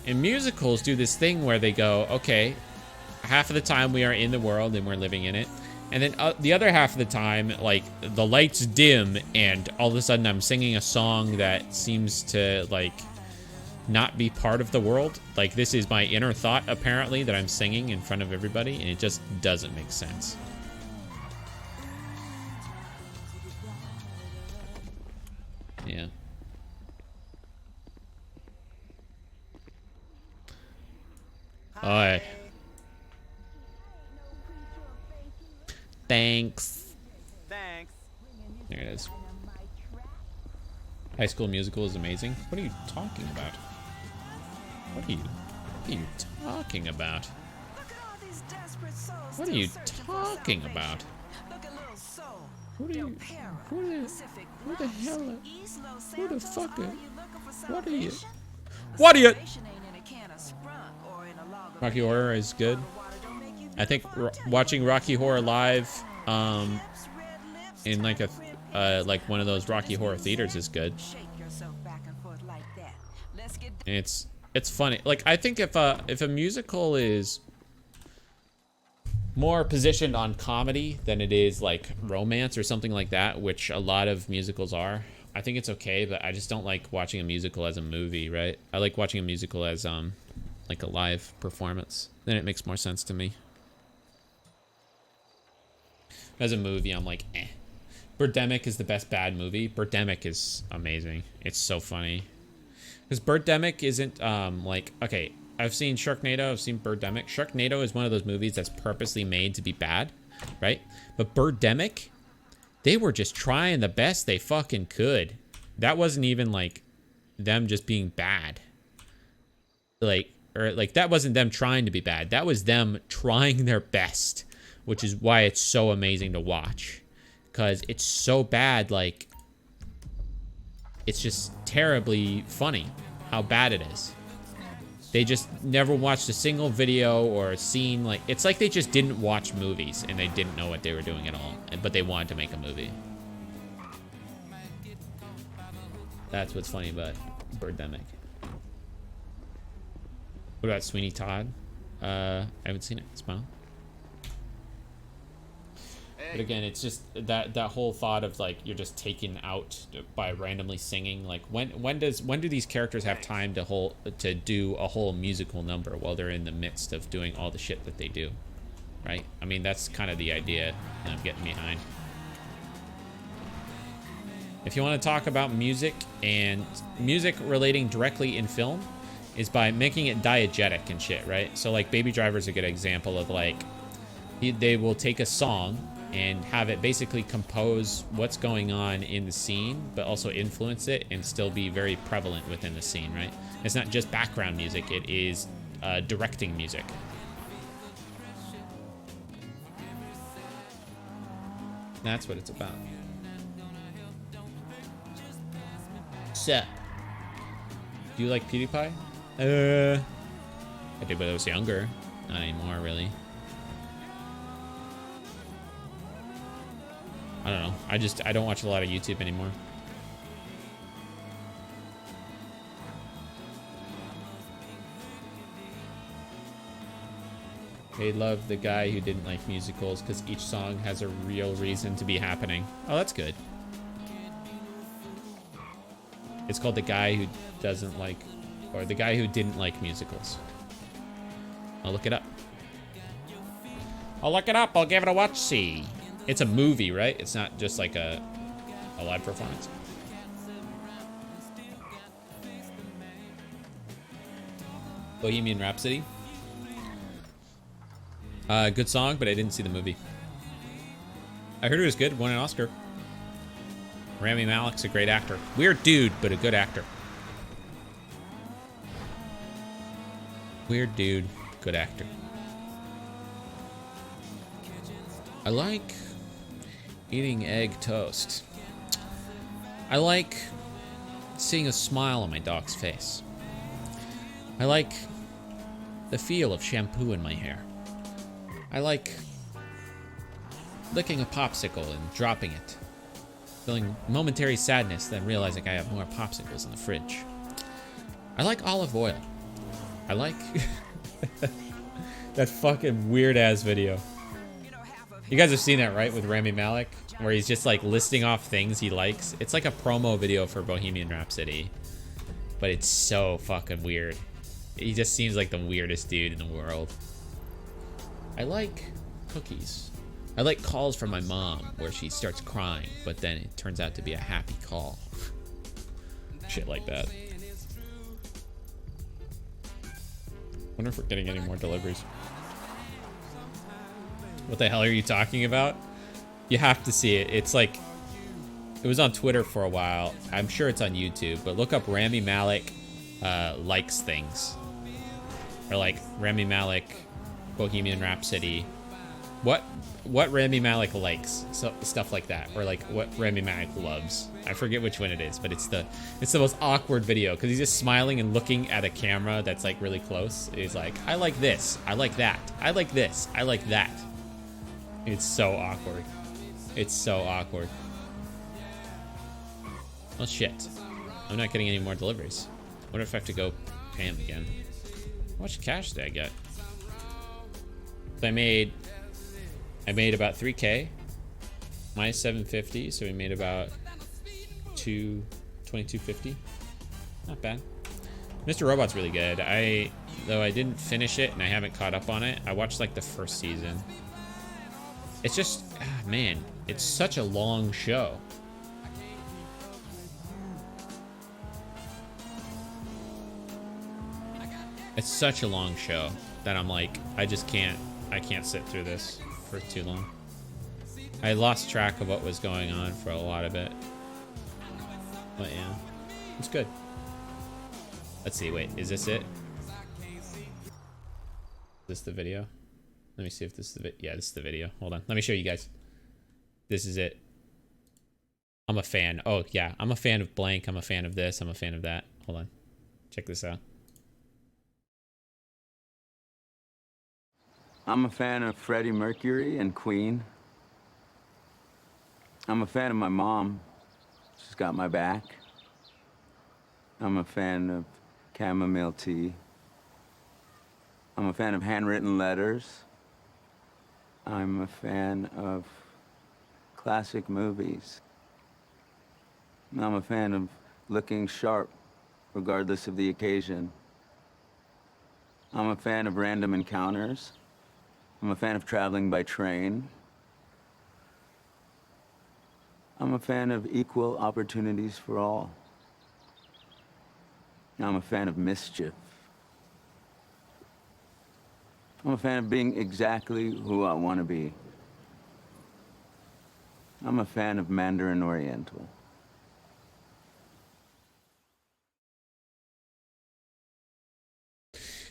And musicals do this thing where they go, okay, half of the time we are in the world and we're living in it. And then the other half of the time, like, the lights dim and all of a sudden I'm singing a song that seems to, like, not be part of the world. Like, this is my inner thought, apparently, that I'm singing in front of everybody, and it just doesn't make sense. Yeah. Oi. Thanks. Thanks. There it is. High School Musical is amazing. What are you talking about? What are you talking about? What are you talking about? Who the hell? Who the fuck? What are you? What are you? Rocky Horror is good. I think watching Rocky Horror live, in like a like one of those Rocky Horror theaters is good. And it's funny. Like I think if a musical is more positioned on comedy than it is like romance or something like that, which a lot of musicals are, I think it's okay, but I just don't like watching a musical as a movie, right? I like watching a musical as like a live performance. Then it makes more sense to me. As a movie, I'm like, eh. Birdemic is the best bad movie. Birdemic is amazing. It's so funny. Because Birdemic isn't like, okay, I've seen Sharknado, I've seen Birdemic. Sharknado is one of those movies that's purposely made to be bad, right? But Birdemic, they were just trying the best they fucking could. That wasn't even like them just being bad. Like, or like that wasn't them trying to be bad. That was them trying their best, which is why it's so amazing to watch. Because it's so bad, like, it's just terribly funny how bad it is. They just never watched a single video or scene. Like, it's like they just didn't watch movies and they didn't know what they were doing at all, but they wanted to make a movie. That's what's funny about Birdemic. What about Sweeney Todd? I haven't seen it. Smile. But again, it's just that whole thought of like you're just taken out by randomly singing. Like when do these characters have time to do a whole musical number while they're in the midst of doing all the shit that they do, right? I mean, that's kind of the idea that I'm getting behind. If you want to talk about music and music relating directly in film, is by making it diegetic and shit, right? So like Baby Driver is a good example of like they will take a song and have it basically compose what's going on in the scene, but also influence it and still be very prevalent within the scene, right? It's not just background music, it is directing music. That's what it's about. Sup? Do you like PewDiePie? I did when I was younger. Not anymore, really. I don't know. I don't watch a lot of YouTube anymore. They love the guy who didn't like musicals because each song has a real reason to be happening. Oh, that's good. It's called The Guy Who Doesn't Like, or The Guy Who Didn't Like Musicals. I'll look it up. I'll look it up. I'll give it a watch-see. It's a movie, right? It's not just like a live performance. Bohemian Rhapsody. Good song, but I didn't see the movie. I heard it was good. Won an Oscar. Rami Malek's a great actor. Weird dude, but a good actor. Weird dude, good actor. I like eating egg toast. I like seeing a smile on my dog's face. I like the feel of shampoo in my hair. I like licking a popsicle and dropping it. Feeling momentary sadness, then realizing I have more popsicles in the fridge. I like olive oil. I like that fucking weird ass video. You guys have seen that, right, with Rami Malek, where he's just like listing off things he likes. It's like a promo video for Bohemian Rhapsody, but it's so fucking weird. He just seems like the weirdest dude in the world. I like cookies. I like calls from my mom where she starts crying, but then it turns out to be a happy call. Shit like that. Wonder if we're getting any more deliveries. What the hell are you talking about? You have to see it. It's like, it was on Twitter for a while. I'm sure it's on YouTube, but look up Rami Malek likes things. Or like Rami Malek Bohemian Rhapsody. What Rami Malek likes, so stuff like that, or like what Rami Malek loves. I forget which one it is, but it's the most awkward video because he's just smiling and looking at a camera that's like really close. He's like, I like this, I like that, I like this, I like that. It's so awkward. It's so awkward. Well, shit. I'm not getting any more deliveries. What if I have to go pay him again? How much cash did I get? So I made about 3K. Minus 750, so we made about 2250. Not bad. Mr. Robot's really good. Though I didn't finish it and I haven't caught up on it. I watched like the first season. It's just, man, it's such a long show. It's such a long show that I'm like, I can't sit through this for too long. I lost track of what was going on for a lot of it. But yeah, it's good. Let's see, wait, is this it? Is this the video? Let me see if this is the video. Yeah, this is the video. Hold on, let me show you guys. This is it. I'm a fan. Oh yeah, I'm a fan of blank. I'm a fan of this. I'm a fan of that. Hold on, check this out. I'm a fan of Freddie Mercury and Queen. I'm a fan of my mom. She's got my back. I'm a fan of chamomile tea. I'm a fan of handwritten letters. I'm a fan of classic movies. I'm a fan of looking sharp, regardless of the occasion. I'm a fan of random encounters. I'm a fan of traveling by train. I'm a fan of equal opportunities for all. I'm a fan of mischief. I'm a fan of being exactly who I want to be. I'm a fan of Mandarin Oriental.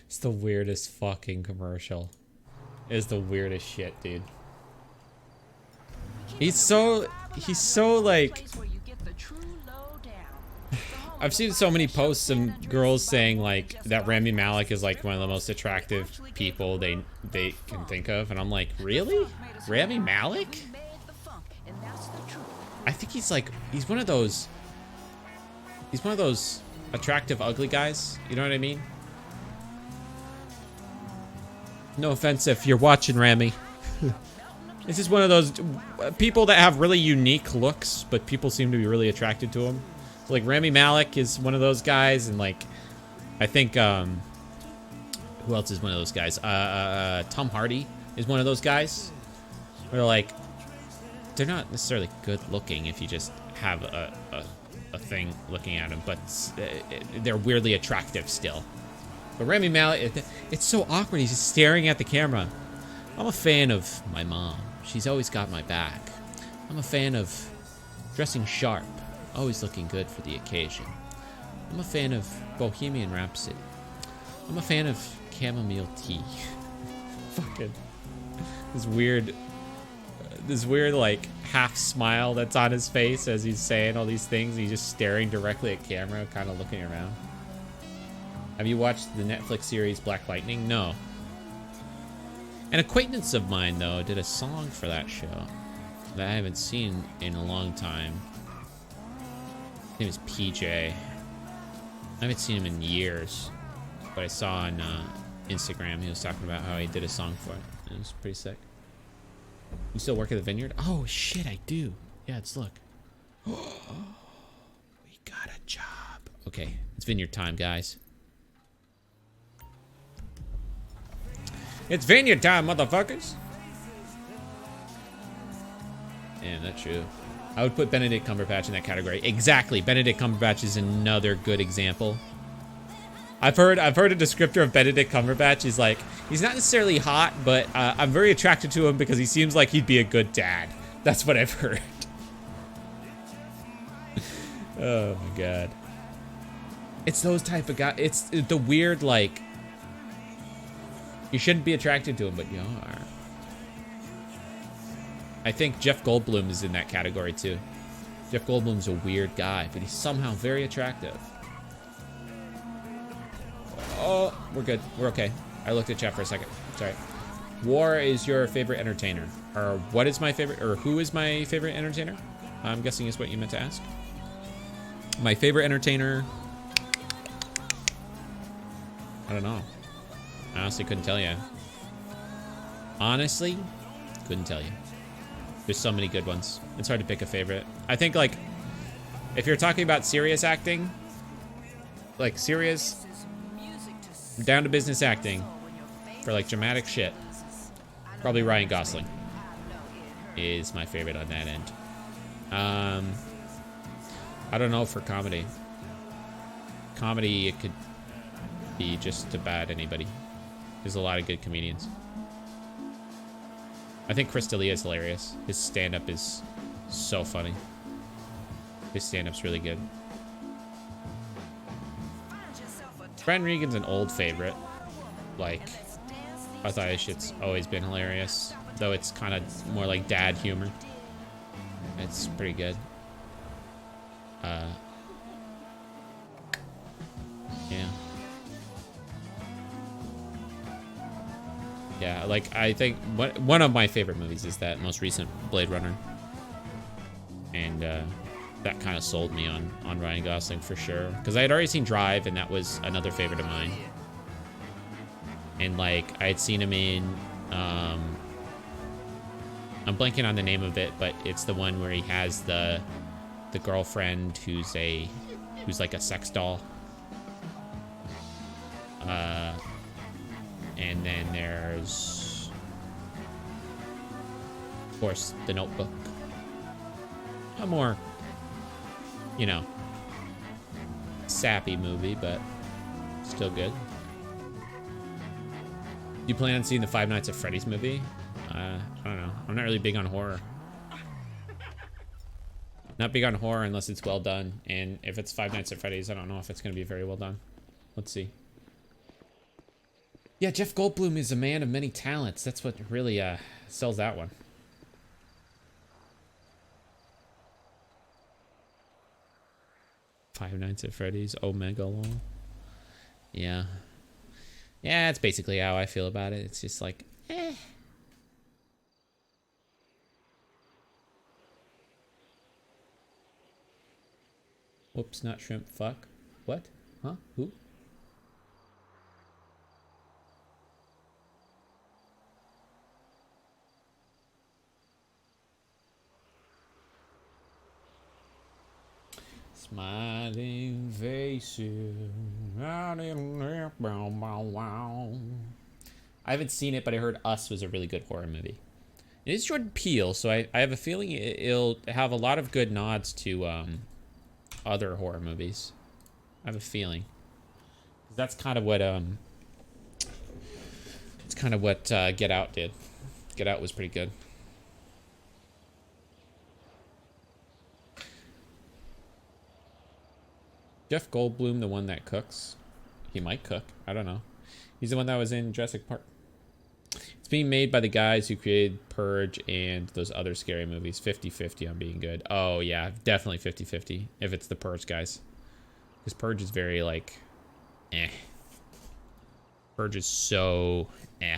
It's the weirdest fucking commercial. It's the weirdest shit, dude. He's so like, I've seen so many posts of girls saying like that Rami Malek is like one of the most attractive people they can think of, and I'm like, really? Rami Malek? I think he's one of those attractive ugly guys, you know what I mean? No offense if you're watching, Rami. This is one of those people that have really unique looks, but people seem to be really attracted to him. So, like, Rami Malek is one of those guys, and like, I think who else is one of those guys? Tom Hardy is one of those guys. Where like, they're not necessarily good looking if you just have a thing looking at them, but they're weirdly attractive still. But Rami Malek, it's so awkward. He's just staring at the camera. I'm a fan of my mom. She's always got my back. I'm a fan of dressing sharp, always looking good for the occasion. I'm a fan of Bohemian Rhapsody. I'm a fan of chamomile tea. Fucking this weird like half smile that's on his face as he's saying all these things. He's just staring directly at camera, kind of looking around. Have you watched the Netflix series Black Lightning? No. An acquaintance of mine, though, did a song for that show that I haven't seen in a long time. His name is PJ. I haven't seen him in years, but I saw on Instagram he was talking about how he did a song for it. It was pretty sick. You still work at the Vineyard? Oh, shit, I do. Yeah, let's look. We got a job. Okay, it's Vineyard time, guys. It's Vineyard time, motherfuckers. Damn, that's true. I would put Benedict Cumberbatch in that category. Exactly. Benedict Cumberbatch is another good example. I've heard a descriptor of Benedict Cumberbatch is like, he's not necessarily hot, but I'm very attracted to him because he seems like he'd be a good dad. That's what I've heard. Oh my god. It's those type of guys. It's the weird, like, you shouldn't be attracted to him, but you are. I think Jeff Goldblum is in that category too. Jeff Goldblum's a weird guy, but he's somehow very attractive. Oh, we're good. We're okay. I looked at chat for a second. Sorry. War is your favorite entertainer. Or what is my favorite, or who is my favorite entertainer? I'm guessing is what you meant to ask. My favorite entertainer, I don't know. I honestly couldn't tell you. Honestly, couldn't tell you. There's so many good ones. It's hard to pick a favorite. I think, like, if you're talking about serious acting, like serious, down to business acting, for like dramatic shit, probably Ryan Gosling is my favorite on that end. I don't know for comedy. Comedy, it could be just about anybody. There's a lot of good comedians. I think Chris D'Elia is hilarious. His stand-up is so funny. His stand-up's really good. Brendan Regan's an old favorite. Like, I thought his shit's always been hilarious. Though it's kind of more like dad humor. It's pretty good. Yeah. Yeah, like, I think one of my favorite movies is that most recent Blade Runner. And that kind of sold me on Ryan Gosling for sure. Because I had already seen Drive, and that was another favorite of mine. And, like, I had seen him in... I'm blanking on the name of it, but it's the one where he has the girlfriend who's like a sex doll. And then there's, of course, The Notebook. A more, you know, sappy movie, but still good. You plan on seeing the Five Nights at Freddy's movie? I don't know. I'm not really big on horror. Not big on horror unless it's well done. And if it's Five Nights at Freddy's, I don't know if it's going to be very well done. Let's see. Yeah, Jeff Goldblum is a man of many talents. That's what really sells that one. Five Nights at Freddy's, Omega Law. Yeah. Yeah, that's basically how I feel about it. It's just like, eh. Whoops, not shrimp, fuck. What? Huh? Who? Smiling faces. I haven't seen it, but I heard Us was a really good horror movie. It is Jordan Peele, so I have a feeling it'll have a lot of good nods to other horror movies. I have a feeling. That's kind of what it's kind of what Get Out did. Get Out was pretty good. Jeff Goldblum, the one that cooks. He might cook. I don't know. He's the one that was in Jurassic Park. It's being made by the guys who created Purge and those other scary movies. 50-50 on being good. Oh, yeah. Definitely 50-50 if it's the Purge guys. Because Purge is very, like, eh. Purge is so eh.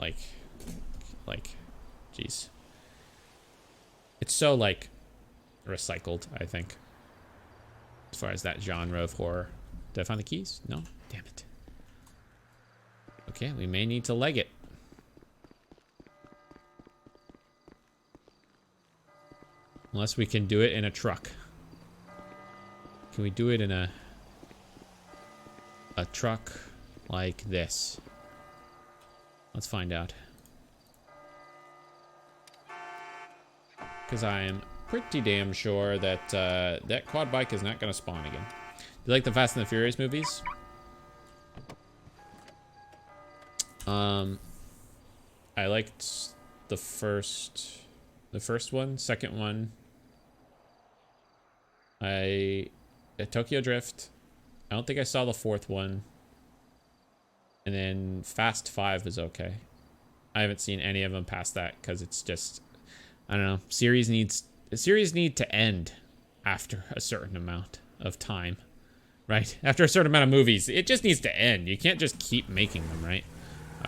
Like, jeez. It's so, like, recycled, I think. As far as that genre of horror. Did I find the keys? No? Damn it. Okay, we may need to leg it. Unless we can do it in a truck. Can we do it in a truck like this? Let's find out. Because I am pretty damn sure that that quad bike is not going to spawn again. Do you like the Fast and the Furious movies? I liked the first one. Second one, Tokyo Drift. I don't think I saw the fourth one. And then Fast 5 was okay. I haven't seen any of them past that because it's just, I don't know. Series need to end after a certain amount of time, right? After a certain amount of movies, it just needs to end. You can't just keep making them, right?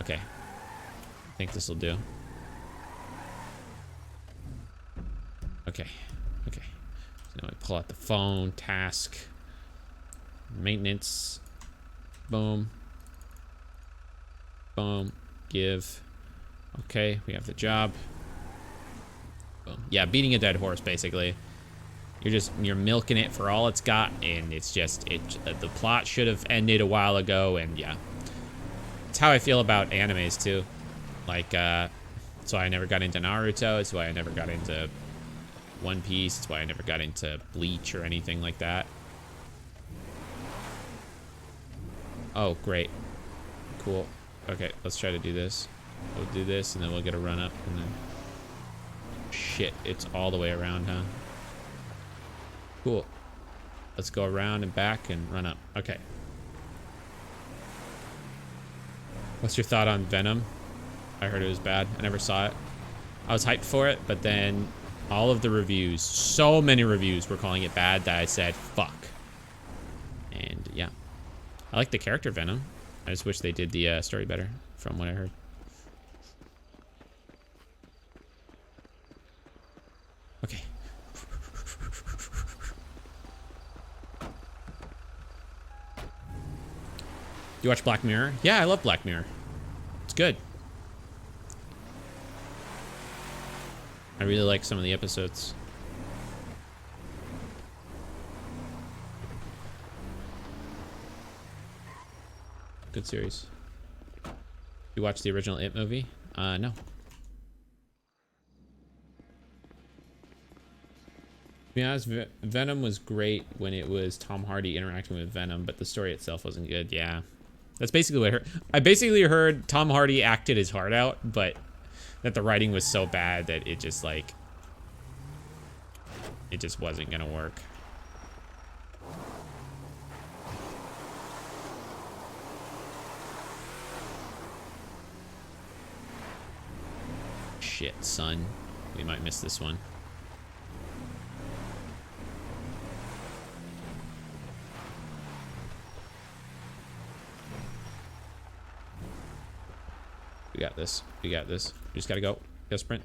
Okay. I think this will do. Okay. Okay. So now I pull out the phone, task, maintenance, boom, boom, give. Okay, we have the job. Boom. Yeah, beating a dead horse, basically. You're milking it for all it's got, and it's just, the plot should have ended a while ago, and yeah. It's how I feel about animes, too. Like, that's why I never got into Naruto, it's why I never got into One Piece, it's why I never got into Bleach or anything like that. Oh, great. Cool. Okay, let's try to do this. We'll do this, and then we'll get a run up, and then... Shit, it's all the way around, huh? Cool. Let's go around and back and run up. Okay. What's your thought on Venom? I heard it was bad. I never saw it. I was hyped for it, but then all of the reviews, so many reviews were calling it bad that I said, fuck. And yeah. I like the character Venom. I just wish they did the story better, from what I heard. Okay. You watch Black Mirror? Yeah, I love Black Mirror. It's good. I really like some of the episodes. Good series. You watched the original It movie? No. To be honest, Venom was great when it was Tom Hardy interacting with Venom, but the story itself wasn't good. Yeah. That's basically what I heard. I basically heard Tom Hardy acted his heart out, but that the writing was so bad that it just, like, it just wasn't gonna work. Shit, son. We might miss this one. We got this. We got this. We just gotta go. Go sprint.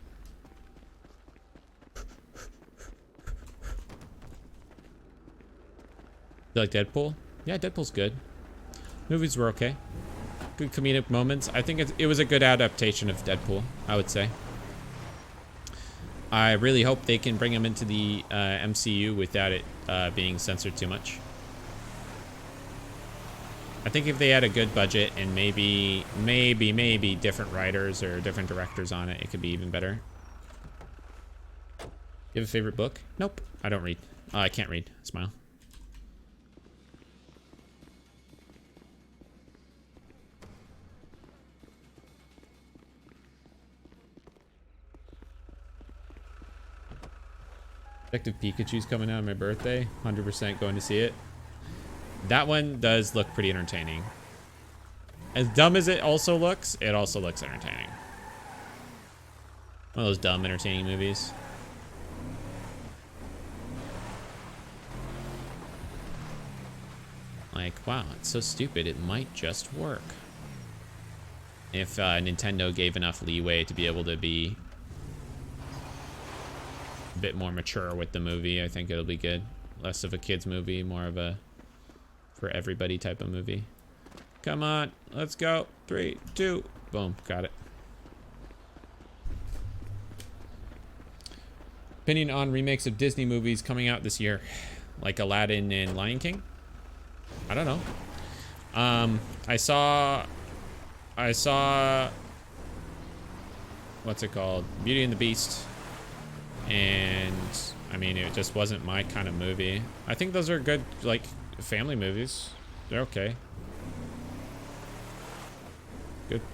You like Deadpool? Yeah, Deadpool's good. Movies were okay. Good comedic moments. I think it was a good adaptation of Deadpool, I would say. I really hope they can bring him into the MCU without it being censored too much. I think if they had a good budget and maybe different writers or different directors on it, it could be even better. You have a favorite book? Nope. I don't read. I can't read. Smile. Detective Pikachu's coming out on my birthday. 100% going to see it. That one does look pretty entertaining. As dumb as it also looks entertaining. One of those dumb, entertaining movies. Like, wow, it's so stupid, it might just work. If Nintendo gave enough leeway to be able to be a bit more mature with the movie, I think it'll be good. Less of a kid's movie, more of a for everybody type of movie. Come on, let's go. 3, 2, boom, got it. Opinion on remakes of Disney movies coming out this year, like Aladdin and Lion King? I don't know. I saw what's it called? Beauty and the Beast. And I mean, it just wasn't my kind of movie. I think those are good, like, family movies. They're okay.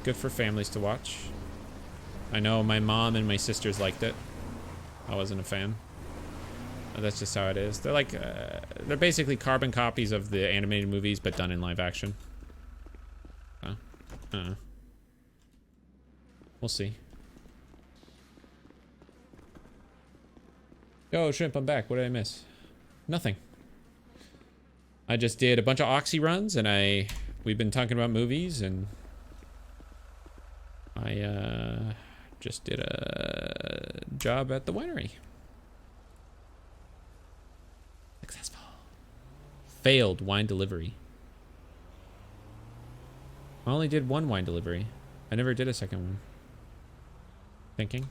Good for families to watch. I know my mom and my sisters liked it. I wasn't a fan. But that's just how it is. They're like, they're basically carbon copies of the animated movies, but done in live action. We'll see. Yo, Shrimp, I'm back. What did I miss? Nothing. I just did a bunch of Oxy runs, and we've been talking about movies, and I just did a job at the winery. Successful. Failed wine delivery. I only did one wine delivery. I never did a second one. Thinking.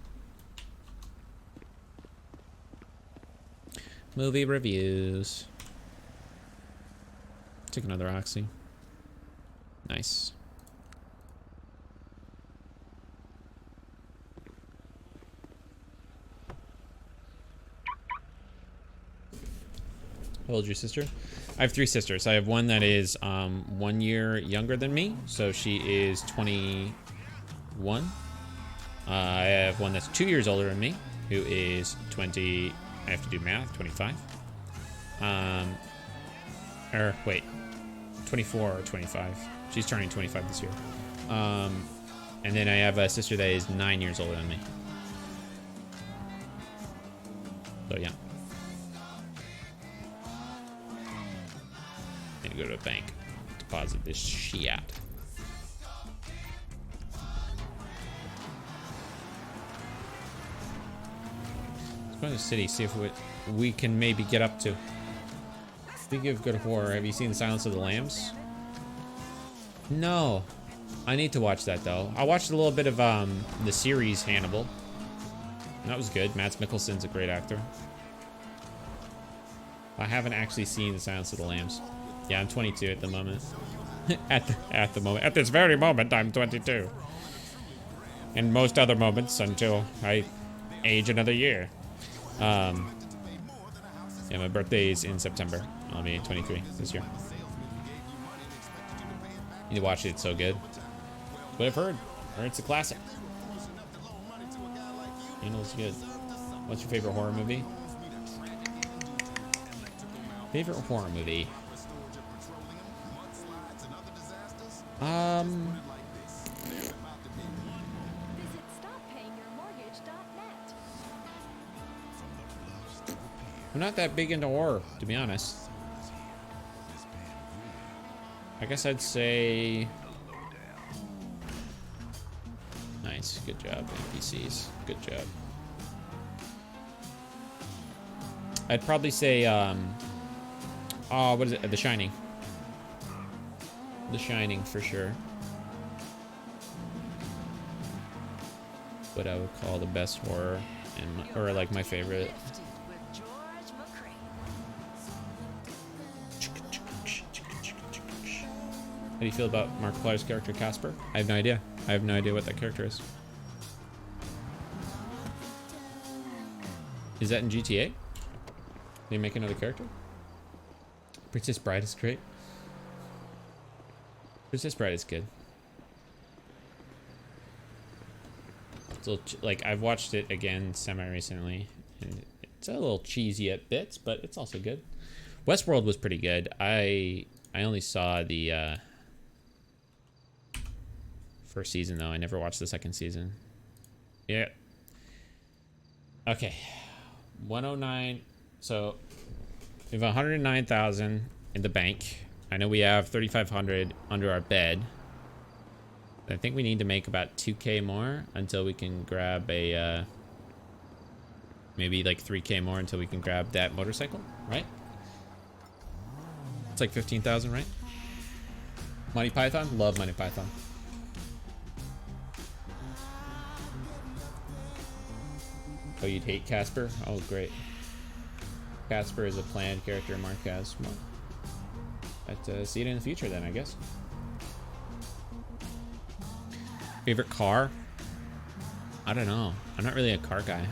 Movie reviews. Take another Oxy. Nice. How old is your sister? I have 3 sisters. I have one that is 1 year younger than me, so she is 21. I have one that's 2 years older than me, who is 20. I have to do math. 25. Or wait, 24 or 25. She's turning 25 this year. And then I have a sister that is 9 years older than me. So yeah. Need to go to a bank, deposit this shit. Let's go to the city, see if we can maybe get up to. Speaking of good horror, have you seen Silence of the Lambs? No. I need to watch that though. I watched a little bit of the series Hannibal. And that was good. Mads Mikkelsen's a great actor. I haven't actually seen the Silence of the Lambs. Yeah, I'm 22 at the moment. at the moment. At this very moment, I'm 22. And most other moments until I age another year. Yeah, my birthday is in September. I'll be 23 this year. You need to watch it, it's so good. But I've heard it's a classic. You know, it's good. What's your favorite horror movie? Favorite horror movie? I'm not that big into horror, to be honest. I guess I'd say... Nice, good job, NPCs. Good job. I'd probably say, oh, what is it? The Shining. The Shining, for sure. What I would call the best horror, and or like my favorite. How do you feel about Markiplier's character, Casper? I have no idea. I have no idea what that character is. Is that in GTA? Did they make another character? Princess Bride is great. Princess Bride is good. It's a little like, I've watched it again semi-recently, and it's a little cheesy at bits, but it's also good. Westworld was pretty good. I only saw the first season, though. I never watched the second season. Yeah. Okay. 109. So we have 109,000 in the bank. I know we have 3,500 under our bed. I think we need to make about 2K more until we can grab a maybe like 3K more until we can grab that motorcycle, right? It's like 15,000, right? Monty Python? Love Monty Python. Oh, you'd hate Casper? Oh, great. Casper is a planned character Mark has. Well, let's see it in the future then, I guess. Favorite car? I don't know. I'm not really a car guy.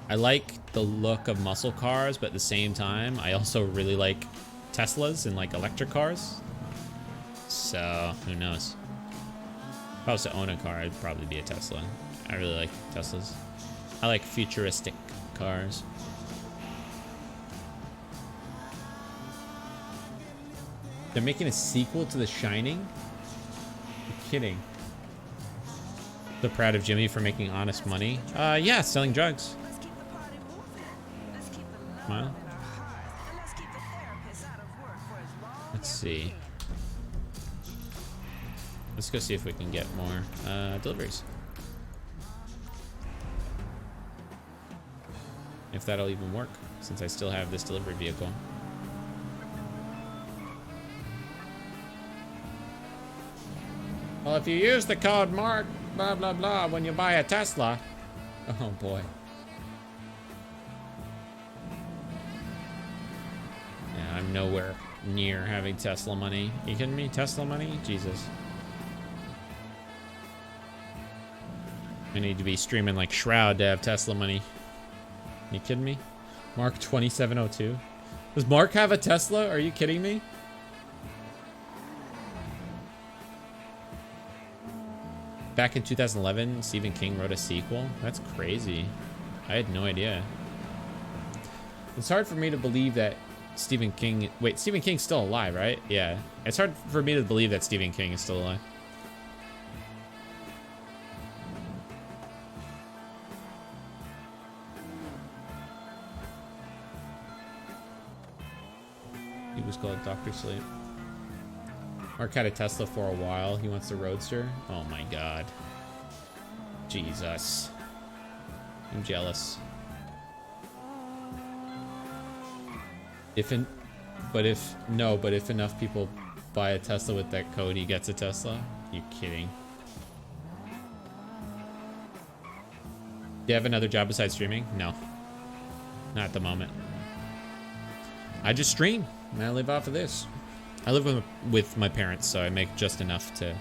I like the look of muscle cars, but at the same time, I also really like Teslas and like electric cars. So who knows? If I was to own a car, I'd probably be a Tesla. I really like Teslas. I like futuristic cars. They're making a sequel to The Shining? You're kidding. So proud of Jimmy for making honest money. Yeah, selling drugs. Let's keep the party moving. Let's keep the love Well. in our hearts. And let's keep the therapist out of work for as long Let's as we see. Let's go see if we can get more deliveries. If that'll even work, since I still have this delivery vehicle. Well, if you use the code MARK, blah, blah, blah, when you buy a Tesla. Oh, boy. Yeah, I'm nowhere near having Tesla money. You kidding me? Tesla money? Jesus. I need to be streaming like Shroud to have Tesla money. You kidding me? Mark 2702. Does Mark have a Tesla? Are you kidding me? Back in 2011, Stephen King wrote a sequel. That's crazy. I had no idea. It's hard for me to believe that Stephen King... Wait, Stephen King's still alive, right? Yeah. It's hard for me to believe that Stephen King is still alive. He was called Dr. Sleep. Mark had a Tesla for a while. He wants the Roadster. Oh my god. Jesus. I'm jealous. If enough people buy a Tesla with that code, he gets a Tesla. You kidding? Do you have another job besides streaming? No. Not at the moment. I just stream, and I live off of this. I live with my parents, so I make just enough to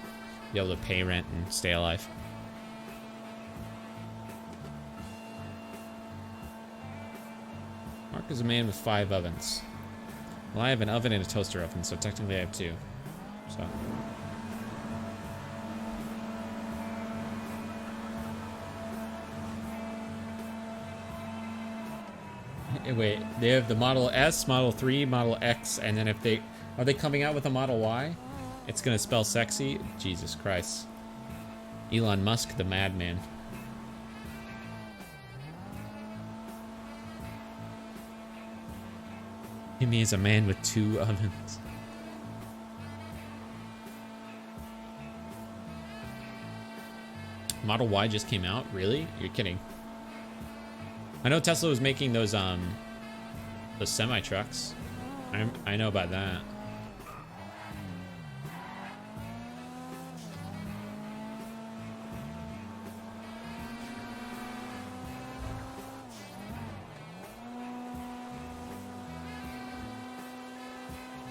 be able to pay rent and stay alive. Mark is a man with 5 ovens. Well, I have an oven and a toaster oven, so technically I have 2. So. Wait, they have the Model S, Model 3, Model X, and then if they... Are they coming out with a Model Y? It's gonna spell sexy? Jesus Christ. Elon Musk, the madman. Timmy is a man with 2 ovens. Model Y just came out? Really? You're kidding. I know Tesla was making those semi-trucks. I know about that.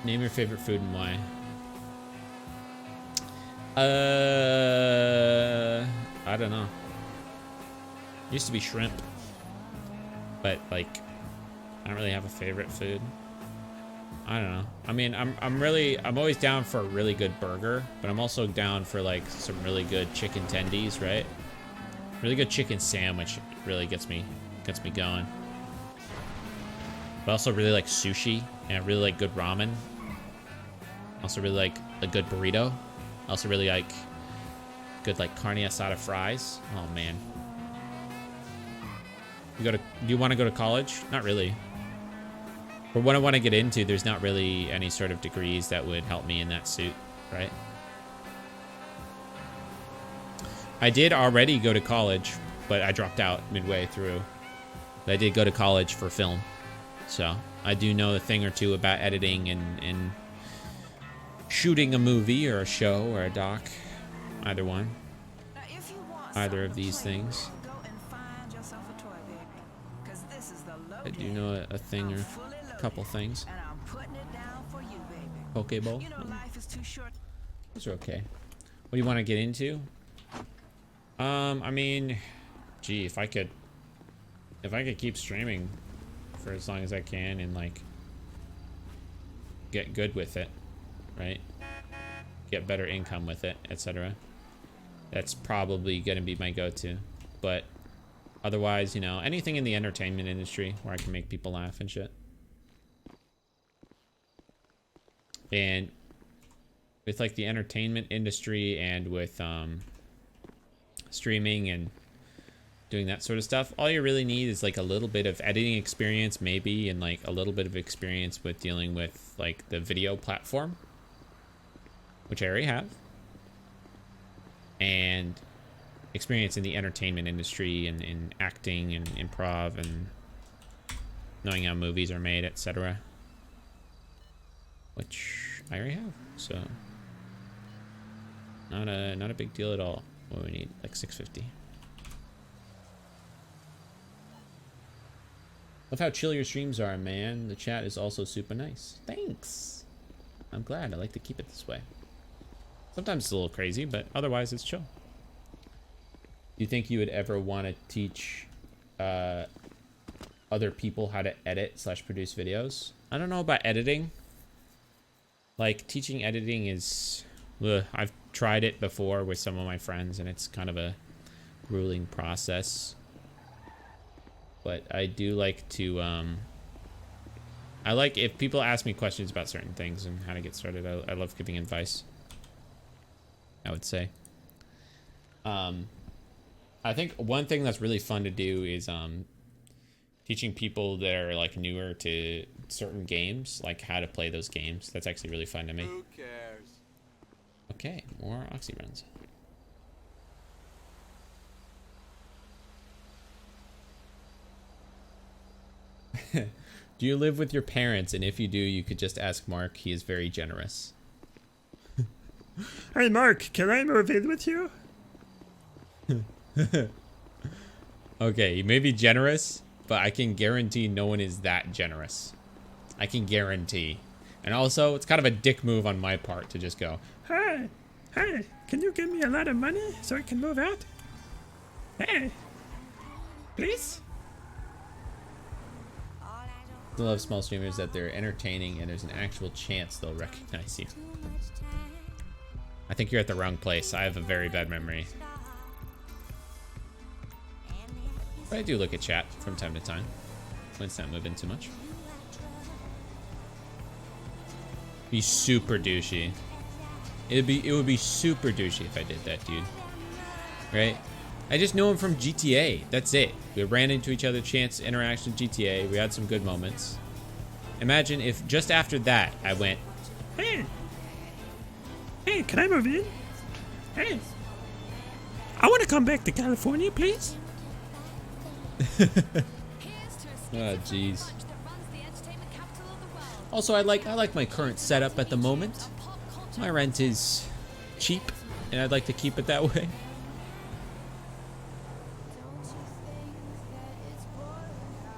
Name your favorite food and why. I don't know. Used to be shrimp. But like I don't really have a favorite food. I don't know. I mean, I'm always down for a really good burger, but I'm also down for like some really good chicken tendies, right? Really good chicken sandwich really gets me going. But I also really like sushi, and I really like good ramen. Also really like a good burrito. I also really like good like carne asada fries. Oh man. Do you want to go to college? Not really. For what I want to get into, there's not really any sort of degrees that would help me in that suit, right? I did already go to college, but I dropped out midway through. But I did go to college for film. So I do know a thing or two about editing and shooting a movie or a show or a doc. Either one. Now, if you want Either of something these to play things. with, go and find yourself a toy, baby. 'Cause this is the I do load know a thing or I'm fully loaded, a couple things. and I'm putting it down for you, baby. Pokeball. You know life is too short. Those are okay. What do you want to get into? I mean, gee, if I could if I could keep streaming for as long as I can and like get good with it, right? Get better income with it, etc. That's probably gonna be my go-to. But otherwise, you know, anything in the entertainment industry where I can make people laugh and shit. And with like the entertainment industry and with streaming and doing that sort of stuff, all you really need is like a little bit of editing experience maybe, and like a little bit of experience with dealing with like the video platform, which I already have, and experience in the entertainment industry and in acting and improv and knowing how movies are made, etc., which I already have. So not a big deal at all. What we need, like 650. Love how chill your streams are, man. The chat is also super nice. Thanks. I'm glad. I like to keep it this way. Sometimes it's a little crazy, but otherwise it's chill. Do you think you would ever want to teach other people how to edit / produce videos? I don't know about editing. Like, teaching editing is... Ugh, I've tried it before with some of my friends, and it's kind of a grueling process. But I do like to, I like if people ask me questions about certain things and how to get started. I love giving advice, I would say. I think one thing that's really fun to do is teaching people that are like newer to certain games, like how to play those games. That's actually really fun to me. Who cares? Okay, more oxy runs. Do you live with your parents? And if you do, you could just ask Mark. He is very generous. Hey Mark, can I move in with you? Okay, you may be generous, but I can guarantee no one is that generous. I can guarantee. And also, it's kind of a dick move on my part to just go, Hey, can you give me a lot of money so I can move out? Hey, please? I love small streamers that they're entertaining and there's an actual chance they'll recognize you. I think you're at the wrong place. I have a very bad memory. But I do look at chat from time to time when it's not moving too much. Be super douchey. It would be super douchey if I did that, dude. Right? I just know him from GTA. That's it. We ran into each other, chance interaction GTA. We had some good moments. Imagine if just after that I went, Hey, can I move in? Hey, I want to come back to California, please. oh jeez. Also, I like my current setup at the moment. My rent is cheap, and I'd like to keep it that way.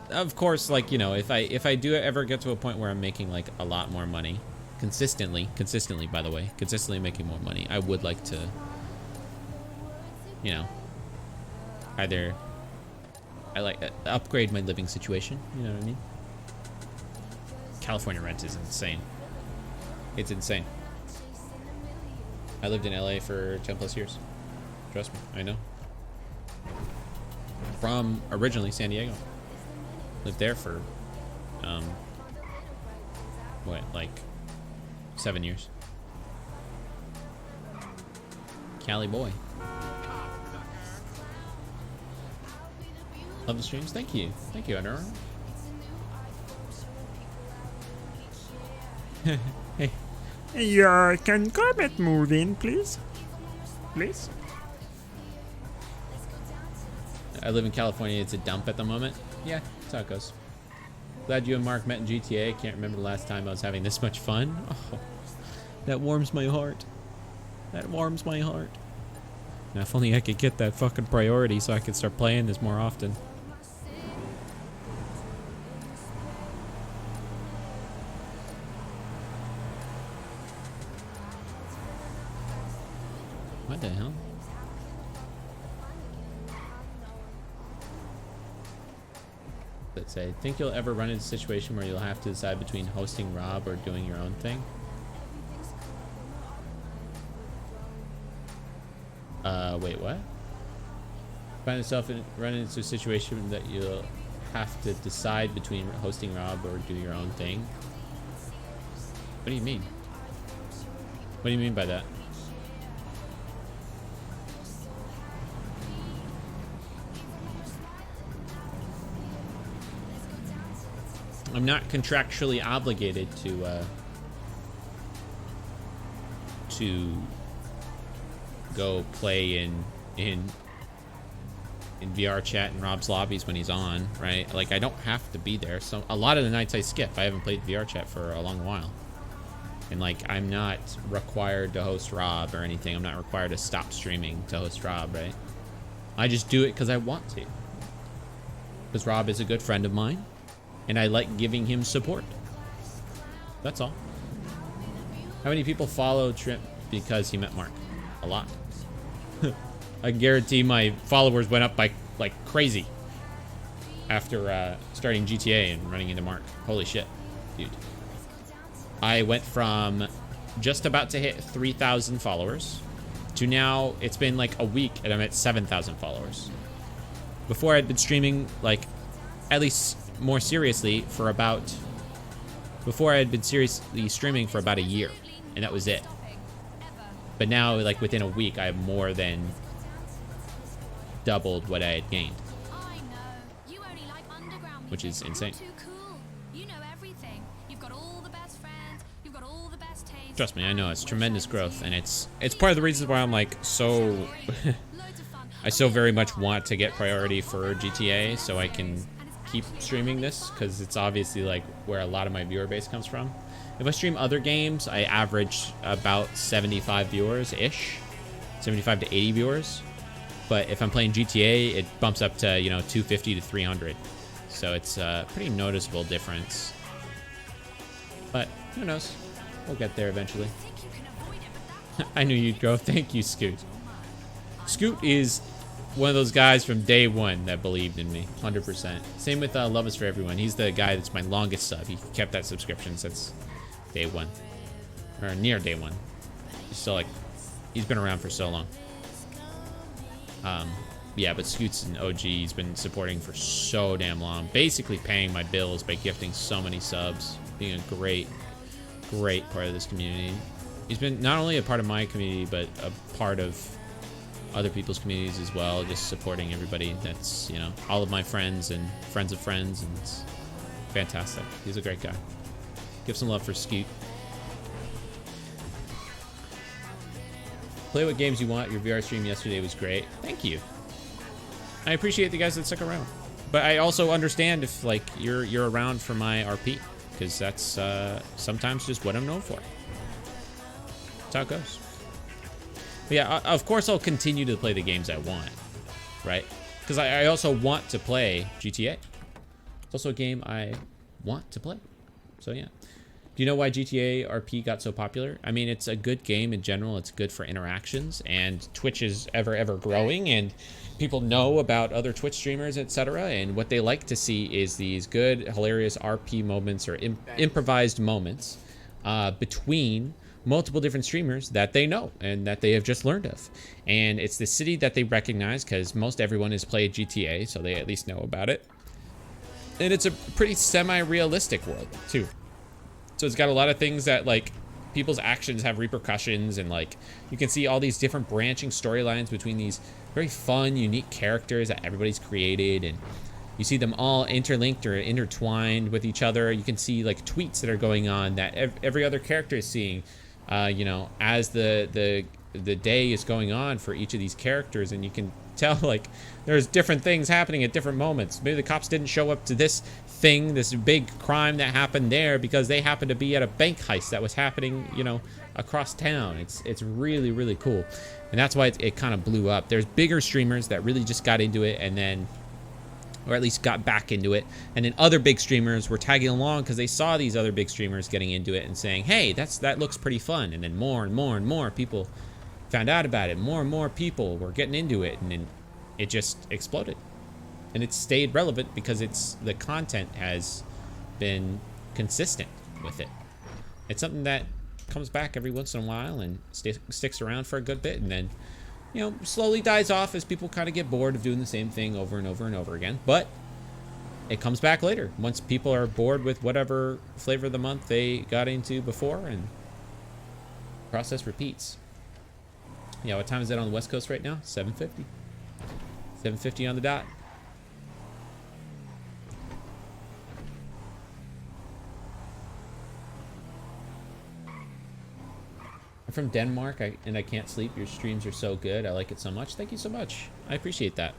Of course, like, you know, if I do ever get to a point where I'm making like a lot more money, consistently by the way, consistently making more money, I would like to, you know, either upgrade my living situation, you know what I mean? California rent is insane. It's insane. I lived in LA for 10 plus years. Trust me, I know. From originally San Diego. Lived there for, what, like 7 years. Cali boy. Love the streams. Thank you. Thank you, Under. Hey. Can Corbett move in, please? Please? I live in California. It's a dump at the moment. Yeah, that's how it goes. Glad you and Mark met in GTA. Can't remember the last time I was having this much fun. Oh, that warms my heart. That warms my heart. Now, if only I could get that fucking priority so I could start playing this more often. What the hell? that say, think you'll ever run into a situation where you'll have to decide between hosting Rob or doing your own thing? Wait, what? Find yourself running into a situation that you'll have to decide between hosting Rob or do your own thing? What do you mean? What do you mean by that? I'm not contractually obligated to go play in VR chat and Rob's lobbies when he's on, right? Like, I don't have to be there. So a lot of the nights I skip. I haven't played VR chat for a long while. And like, I'm not required to host Rob or anything. I'm not required to stop streaming to host Rob, right? I just do it because I want to. Because Rob is a good friend of mine. And I like giving him support. That's all. How many people follow Trip because he met Mark? A lot. I guarantee my followers went up by like crazy after starting GTA and running into Mark. Holy shit, dude. I went from just about to hit 3,000 followers to now it's been like a week and I'm at 7,000 followers. Before I'd been streaming like at least more seriously for about before I had been seriously streaming for about a year, and that was it. But now, like within a week, I have more than doubled what I had gained, which is insane. Trust me, I know it's tremendous growth, and it's part of the reasons why I'm like so. I so very much want to get priority for GTA so I can keep streaming this, because it's obviously like where a lot of my viewer base comes from. If I stream other games, I average about 75 viewers ish, 75 to 80 viewers. But if I'm playing GTA, it bumps up to 250 to 300. So it's a pretty noticeable difference. But who knows? We'll get there eventually. I knew you'd go. Thank you, Scoot. Scoot is one of those guys from day one that believed in me, 100%. Same with Love Is For Everyone. He's the guy that's my longest sub. He kept that subscription since day one, or near day one. He's still like, he's been around for so long. Yeah, but Scoot's an OG. He's been supporting for so damn long, basically paying my bills by gifting so many subs, being a great part of this community. He's been not only a part of my community, but a part of other people's communities as well, just supporting everybody that's, all of my friends and friends of friends, and it's fantastic. He's a great guy. Give some love for Scoot. Play what games you want. Your VR stream yesterday was great. Thank you. I appreciate the guys that stuck around. But I also understand if like you're around for my RP, because that's sometimes just what I'm known for. That's how it goes. But yeah, of course I'll continue to play the games I want, right? Because I also want to play GTA. It's also a game I want to play. So yeah. Do you know why GTA RP got so popular? I mean, it's a good game in general. It's good for interactions, and Twitch is ever growing, and people know about other Twitch streamers, etc. And what they like to see is these good, hilarious RP moments or improvised moments between multiple different streamers that they know and that they have just learned of. And it's the city that they recognize, because most everyone has played GTA, so they at least know about it. And it's a pretty semi-realistic world too. So it's got a lot of things that like people's actions have repercussions, and like you can see all these different branching storylines between these very fun, unique characters that everybody's created, and you see them all interlinked or intertwined with each other. You can see like tweets that are going on that every other character is seeing, as the day is going on for each of these characters, and you can tell like there's different things happening at different moments. Maybe the cops didn't show up to this thing, this big crime that happened there, because they happened to be at a bank heist that was happening, across town. It's really, really cool. And that's why it kind of blew up. There's bigger streamers that really just got into it, and then, or at least got back into it. And then other big streamers were tagging along because they saw these other big streamers getting into it and saying, hey, that looks pretty fun. And then more and more and more people found out about it. More and more people were getting into it, and then it just exploded. And it's stayed relevant because the content has been consistent with it. It's something that comes back every once in a while and sticks around for a good bit, and then, you know, slowly dies off as people kind of get bored of doing the same thing over and over and over again. But it comes back later once people are bored with whatever flavor of the month they got into before, and the process repeats. Yeah, what time is it on the West Coast right now? 7:50. 7:50 on the dot. I'm from Denmark, and I can't sleep. Your streams are so good. I like it so much. Thank you so much. I appreciate that.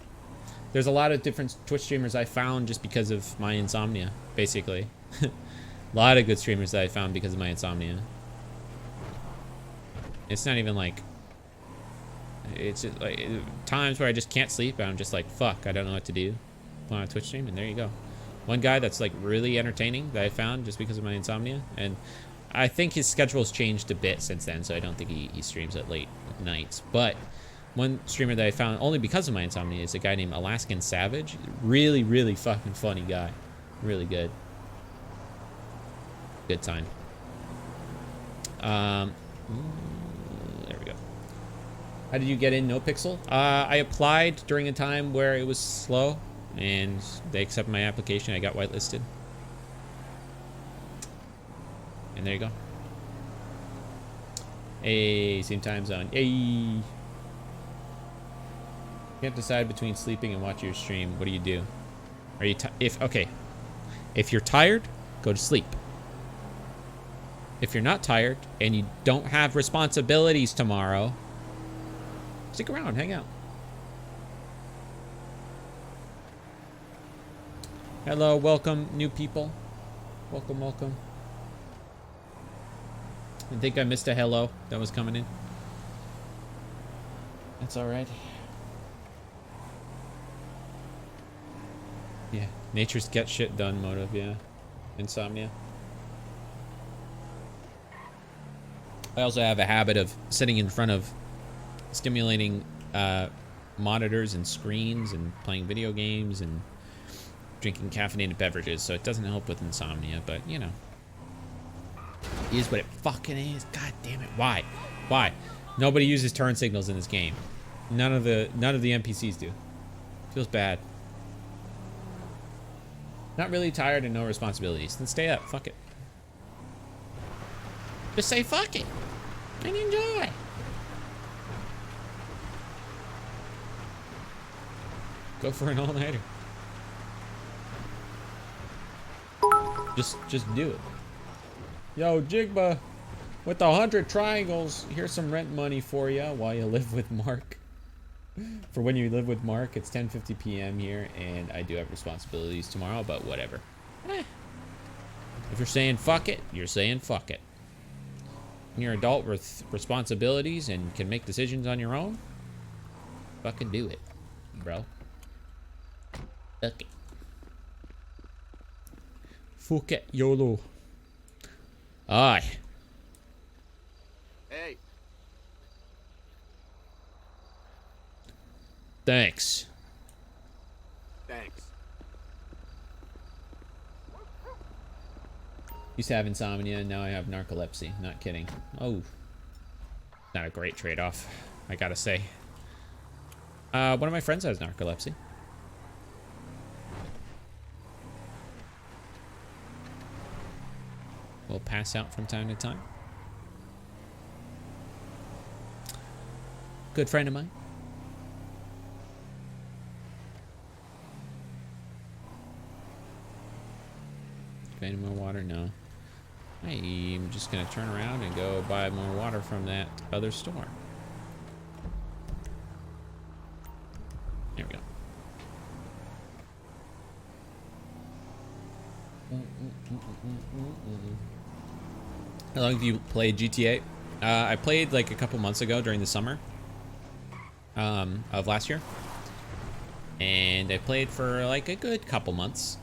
There's a lot of different Twitch streamers I found just because of my insomnia, basically. A lot of good streamers that I found because of my insomnia. It's not even like... It's just like times where I just can't sleep, and I'm just like, fuck, I don't know what to do on a Twitch stream, and there you go. One guy that's like really entertaining that I found just because of my insomnia, and I think his schedule's changed a bit since then, so I don't think he streams at late nights. But one streamer that I found only because of my insomnia is a guy named Alaskan Savage. Really, really fucking funny guy. Really good. Good time. There we go. How did you get in NoPixel? I applied during a time where it was slow, and they accepted my application. I got whitelisted. And there you go. Hey, same time zone. Hey. Can't decide between sleeping and watching your stream. What do you do? Are you if you're tired, go to sleep. If you're not tired and you don't have responsibilities tomorrow, stick around, hang out. Hello, welcome, new people. Welcome, welcome. I think I missed a hello that was coming in. That's all right. Yeah, nature's get shit done motive, yeah. Insomnia. I also have a habit of sitting in front of stimulating monitors and screens and playing video games and drinking caffeinated beverages, so it doesn't help with insomnia, but you know. It is what it fucking is. God damn it. Why? Why? Nobody uses turn signals in this game. None of the NPCs do. Feels bad. Not really tired and no responsibilities. Then stay up. Fuck it. Just say fuck it and enjoy. Go for an all-nighter. Just do it. Yo, Jigba, with 100 triangles, here's some rent money for you while you live with Mark. For when you live with Mark, it's 10:50 p.m. here, and I do have responsibilities tomorrow, but whatever. If you're saying fuck it, you're saying fuck it. When you're an adult with responsibilities and can make decisions on your own, fucking do it, bro. Fuck it. Fuck it, YOLO. Aye. Hey. Thanks. Thanks. Used to have insomnia, and now I have narcolepsy. Not kidding. Oh. Not a great trade-off, I gotta say. One of my friends has narcolepsy. Will pass out from time to time. Good friend of mine. Any more water? No. I'm just gonna turn around and go buy more water from that other store. There we go. How long have you played GTA? I played like a couple months ago during the summer of last year. And I played for like a good couple months.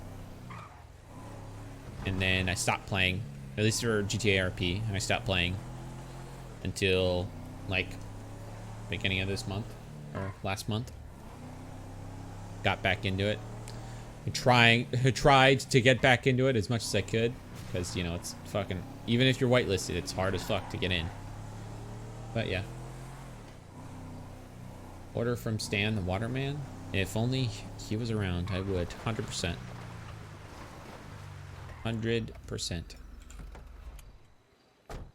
And then I stopped playing, at least for GTA RP, and I stopped playing until like beginning of this month or last month. Got back into it. I tried to get back into it as much as I could, because, you know, it's fucking, even if you're whitelisted, it's hard as fuck to get in. But yeah. Order from Stan the Waterman. If only he was around, I would. 100%. 100%.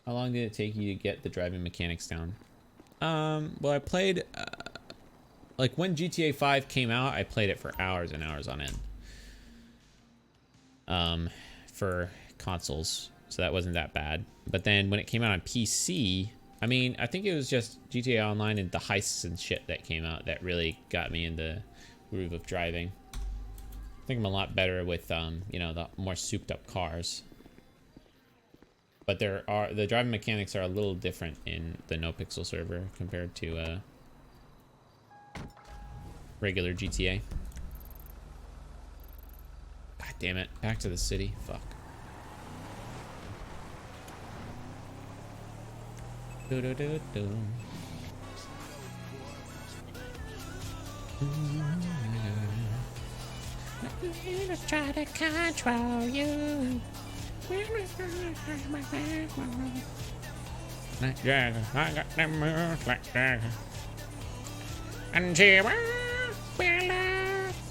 How long did it take you to get the driving mechanics down? Well, I played, like when GTA 5 came out, I played it for hours and hours on end. For consoles, so that wasn't that bad. But then when it came out on PC, I mean, I think it was just GTA Online and the heists and shit that came out that really got me in the groove of driving. I think I'm a lot better with, you know, the more souped up cars. But the driving mechanics are a little different in the NoPixel server compared to regular GTA. God damn it. Back to the city. Fuck. Do do do do. Let's try to control you. Like Jagger, I got them moves like Jagger. And she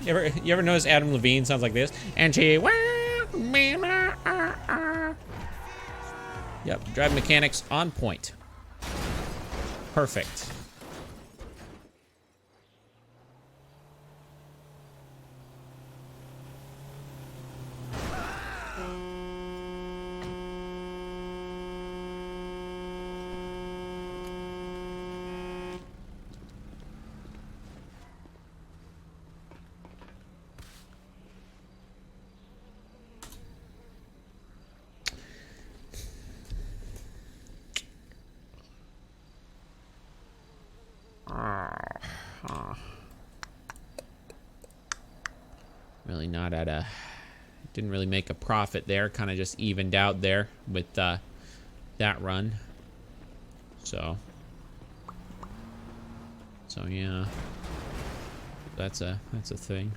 you ever notice Adam Levine sounds like this? And she yep, drive mechanics on point. Perfect. Really not at a, didn't really make a profit there, kind of just evened out there with that run. So yeah, that's a thing.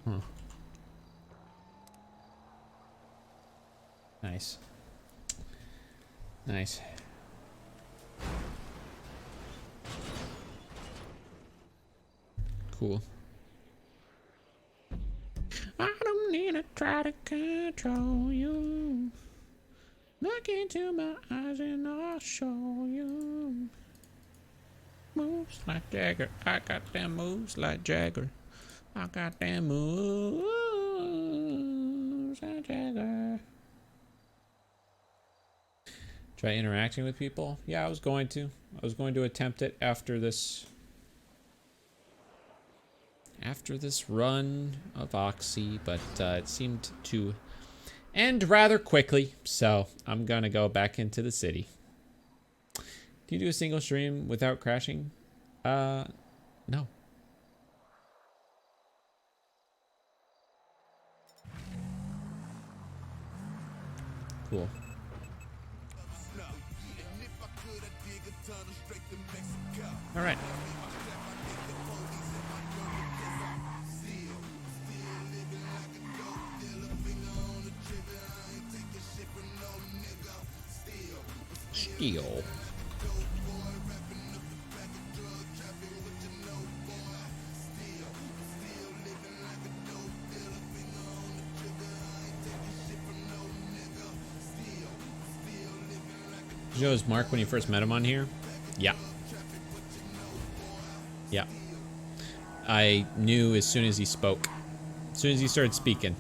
Huh. Nice. Nice. Cool. I don't need to try to control you. Look into my eyes and I'll show you. Moves like Jagger. I got them moves like Jagger. I got them moves like Jagger. Try interacting with people? Yeah, I was going to. I was going to attempt it after this run of Oxy, but it seemed to end rather quickly, so I'm gonna go back into the city. Do you do a single stream without crashing? No. Cool. All right. Steel. Did you know it was Mark when you first met him on here? Yeah. Yeah. I knew as soon as he spoke. As soon as he started speaking.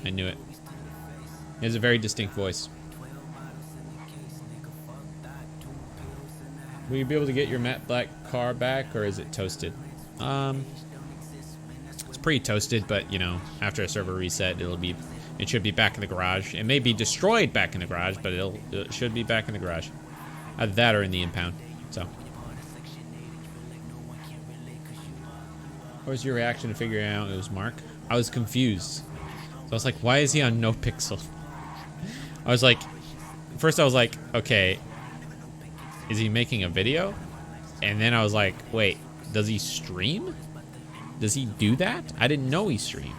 I knew it. He has a very distinct voice. Will you be able to get your matte black car back, or is it toasted? It's pretty toasted, but you know, after a server reset, it should be back in the garage. It may be destroyed back in the garage, but it should be back in the garage. Either that or in the impound. So. What was your reaction to figuring out it was Mark? I was confused. So I was like, why is he on NoPixel? I was like, first I was like, okay, is he making a video? And then I was like, wait, does he stream? Does he do that? I didn't know he streamed.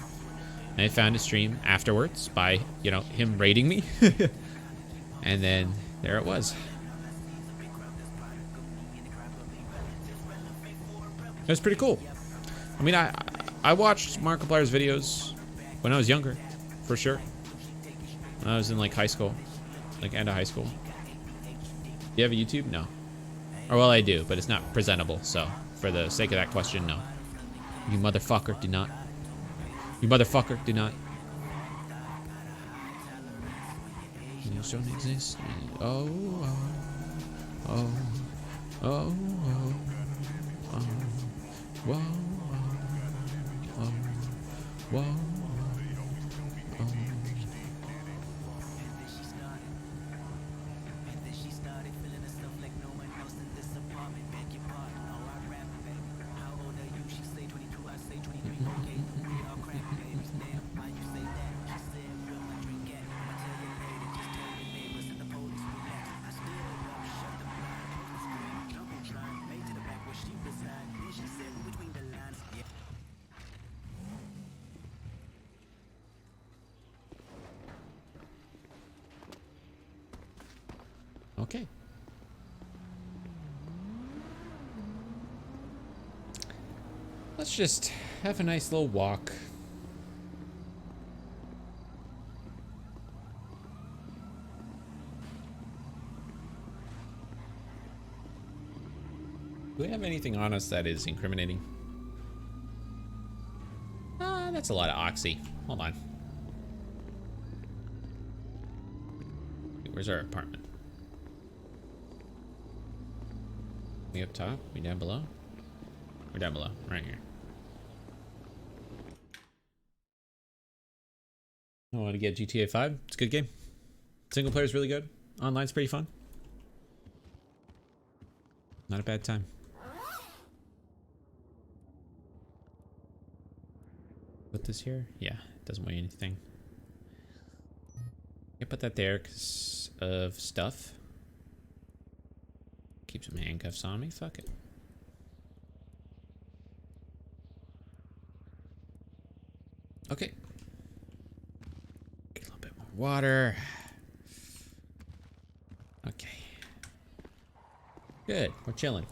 And I found his stream afterwards by, you know, him rating me. And then there it was. It was pretty cool. I mean, I watched Markiplier's videos when I was younger, for sure. When I was in like high school, like end of high school. Do you have a YouTube? No. Or well, I do, but it's not presentable. So for the sake of that question, no. You motherfucker, do not. You motherfucker, do not. You don't exist. Oh, oh, oh, oh, oh, oh, whoa, oh, whoa, oh. Okay. Let's just have a nice little walk. Do we have anything on us that is incriminating? That's a lot of oxy. Hold on. Where's our apartment? We up top? We down below? We're down below, right here. I want to get GTA 5. It's a good game. Single player is really good. Online's pretty fun. Not a bad time. Put this here? Yeah, it doesn't weigh anything. I put that there because of stuff. Keep some handcuffs on me. Fuck it. Okay. Get a little bit more water. Okay. Good. We're chilling.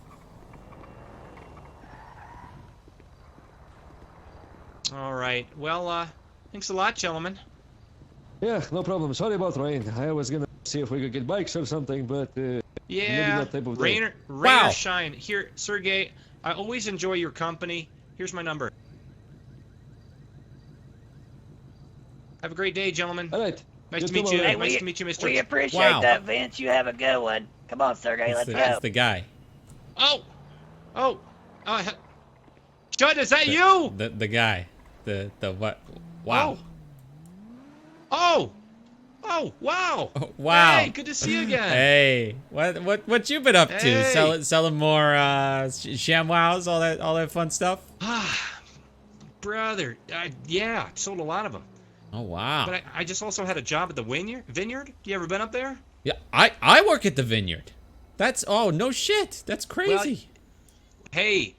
All right. Well, thanks a lot, gentlemen. Yeah, no problem. Sorry about rain. I was gonna see if we could get bikes or something, but maybe Yeah, not type of day. rain Wow. or shine. Here, Sergey, I always enjoy your company. Here's my number. Have a great day, gentlemen. All right. Nice You to meet too, you. Mario. Nice to meet you, Mr. We appreciate Wow. that, Vince. You have a good one. Come on, Sergey, let's go. That's the guy. Oh! Judd, is that you? The guy. The what? Wow. Oh! Oh, wow! Oh, wow. Hey, good to see you again. Hey, what you been up to? Hey. Selling more ShamWows, all that fun stuff. Brother, yeah, sold a lot of them. Oh wow. But I just also had a job at the vineyard. You ever been up there? Yeah, I work at the vineyard. That's no shit. That's crazy. Hey,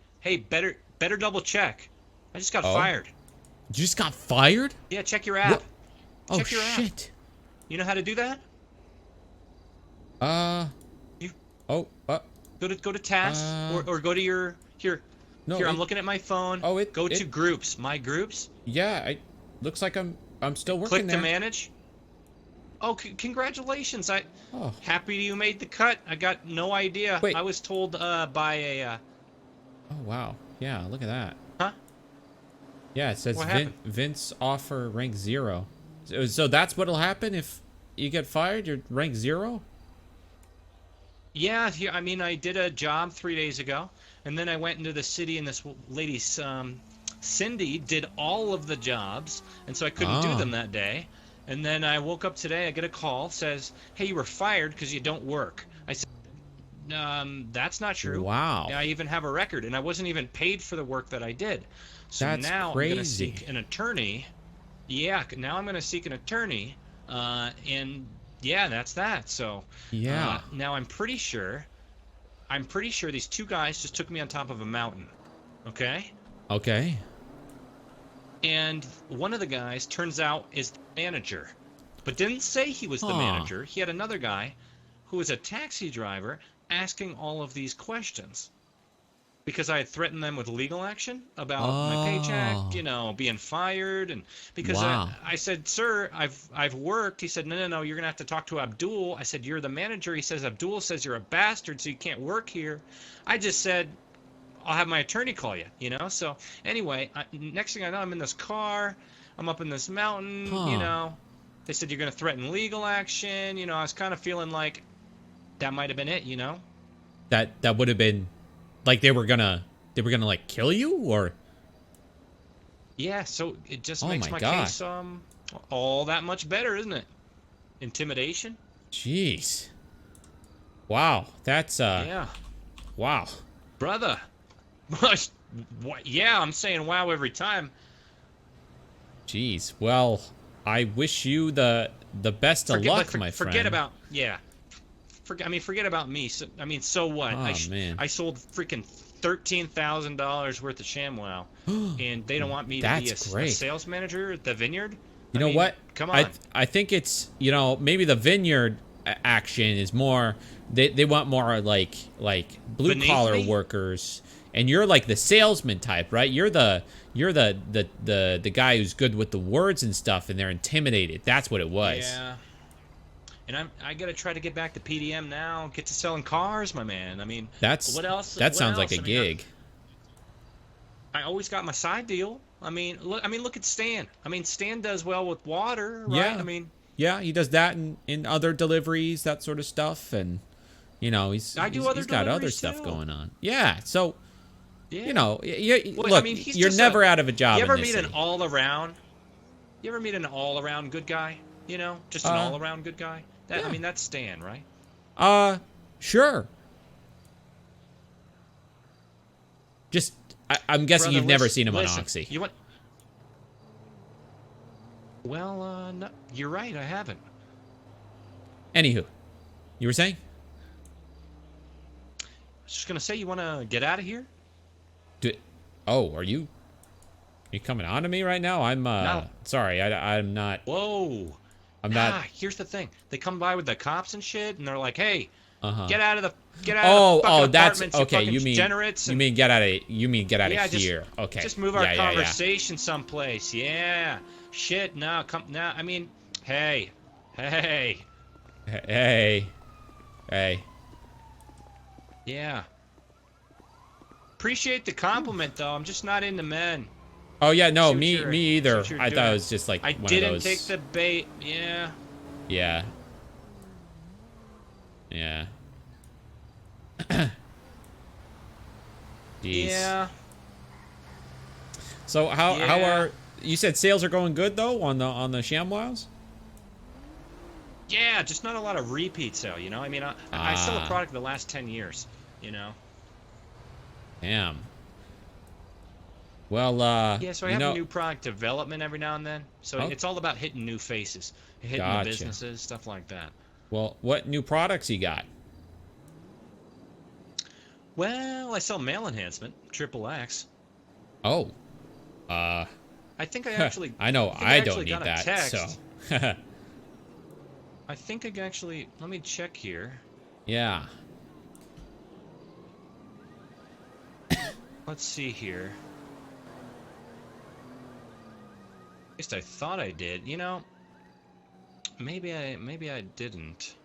better double check. I just got fired. You just got fired? Yeah, check your app. Oh Check your app. shit. You know how to do that? Go to tasks or go to your here. No, I'm looking at my phone. Go to groups. My groups. Yeah, looks like I'm still working Click there. to manage. Oh, congratulations! Oh. Happy you made the cut. I got no idea. Wait. I was told by a. Oh wow. Yeah, look at that. Huh? Yeah, it says What happened? Vince offer rank 0. So that's what'll happen if you get fired. You're rank 0. Yeah, I mean, I did a job 3 days ago, and then I went into the city, and this lady, Cindy, did all of the jobs, and so I couldn't do them that day. And then I woke up today, I get a call, says, hey, you were fired because you don't work. I said, that's not true. Wow. I even have a record, and I wasn't even paid for the work that I did. So That's now crazy. I'm going to seek an attorney. Yeah, now I'm going to seek an attorney, and yeah, that's that. So Yeah. now I'm pretty sure these two guys just took me on top of a mountain. Okay? Okay. And one of the guys turns out is the manager, but didn't say he was the manager. He had another guy who was a taxi driver asking all of these questions because I had threatened them with legal action about my paycheck, you know, being fired, and because I said, "Sir, I've worked." He said, "No, you're gonna have to talk to Abdul." I said, "You're the manager." He says, "Abdul says you're a bastard, so you can't work here." I just said, I'll have my attorney call you, you know? So, anyway, next thing I know, I'm in this car. I'm up in this mountain, you know. They said, you're going to threaten legal action. You know, I was kind of feeling like that might have been it, you know? That would have been... Like, they were gonna, like, kill you, or... Yeah, so it just Oh makes my my God. case all that much better, isn't it? Intimidation? Jeez. Wow, that's, Yeah. Wow. Brother. Yeah, I'm saying wow every time. Jeez. Well, I wish you the best of luck, my friend. Forget about forget about me. So, I mean, so what? Oh, man. I sold freaking $13,000 worth of ShamWow, and they don't want me to be a sales manager at the vineyard. You know what? Come on. I think it's, you know, maybe the vineyard action is more. They want more like blue collar workers. And you're like the salesman type, right? You're the guy who's good with the words and stuff, and they're intimidated. That's what it was. Yeah. And I gotta try to get back to PDM now. Get to selling cars, my man. I mean, what else? That sounds like a gig. I always got my side deal. I mean, look at Stan. I mean, Stan does well with water, right? Yeah. I mean, yeah, he does that in other deliveries, that sort of stuff, and you know, he's got other stuff going on. Yeah, so. Yeah. You know, look, I mean, you're never out of a job. You ever in this meet city. an all-around? You ever meet an all-around good guy? You know, just an all-around good guy. I mean, that's Stan, right? Sure. Just, I'm guessing you've never seen him on Oxy. You want? Well, no, you're right. I haven't. Anywho, you were saying? I was just gonna say, you want to get out of here? Are you coming on to me right now? I'm No. Sorry, I'm not. Whoa. I'm not. Here's the thing. They come by with the cops and shit, and they're like, "Hey, get out of the that's apartments, okay. You mean degenerates." You mean get out of here? Okay. Just move our conversation someplace. Yeah. Shit. No. I mean, hey. Yeah. Appreciate the compliment, though. I'm just not into men. Oh yeah, no, me either. I thought it was just like I one didn't of those. take the bait. Yeah. Yeah. Yeah. Jeez. Yeah. So how are you said sales are going good though on the ShamWows? Yeah, just not a lot of repeats though. You know, I mean, I sell a product the last 10 years. You know. Damn. Well, yeah, so I have a new product development every now and then. So it's all about hitting new faces, hitting the businesses, stuff like that. Well, what new products you got? Well, I sell mail enhancement, XXX. Oh. I think I actually. I know I don't need that. Text. So. I think I actually. Let me check here. Yeah. Let's see here. At least I thought I did. You know, maybe I didn't.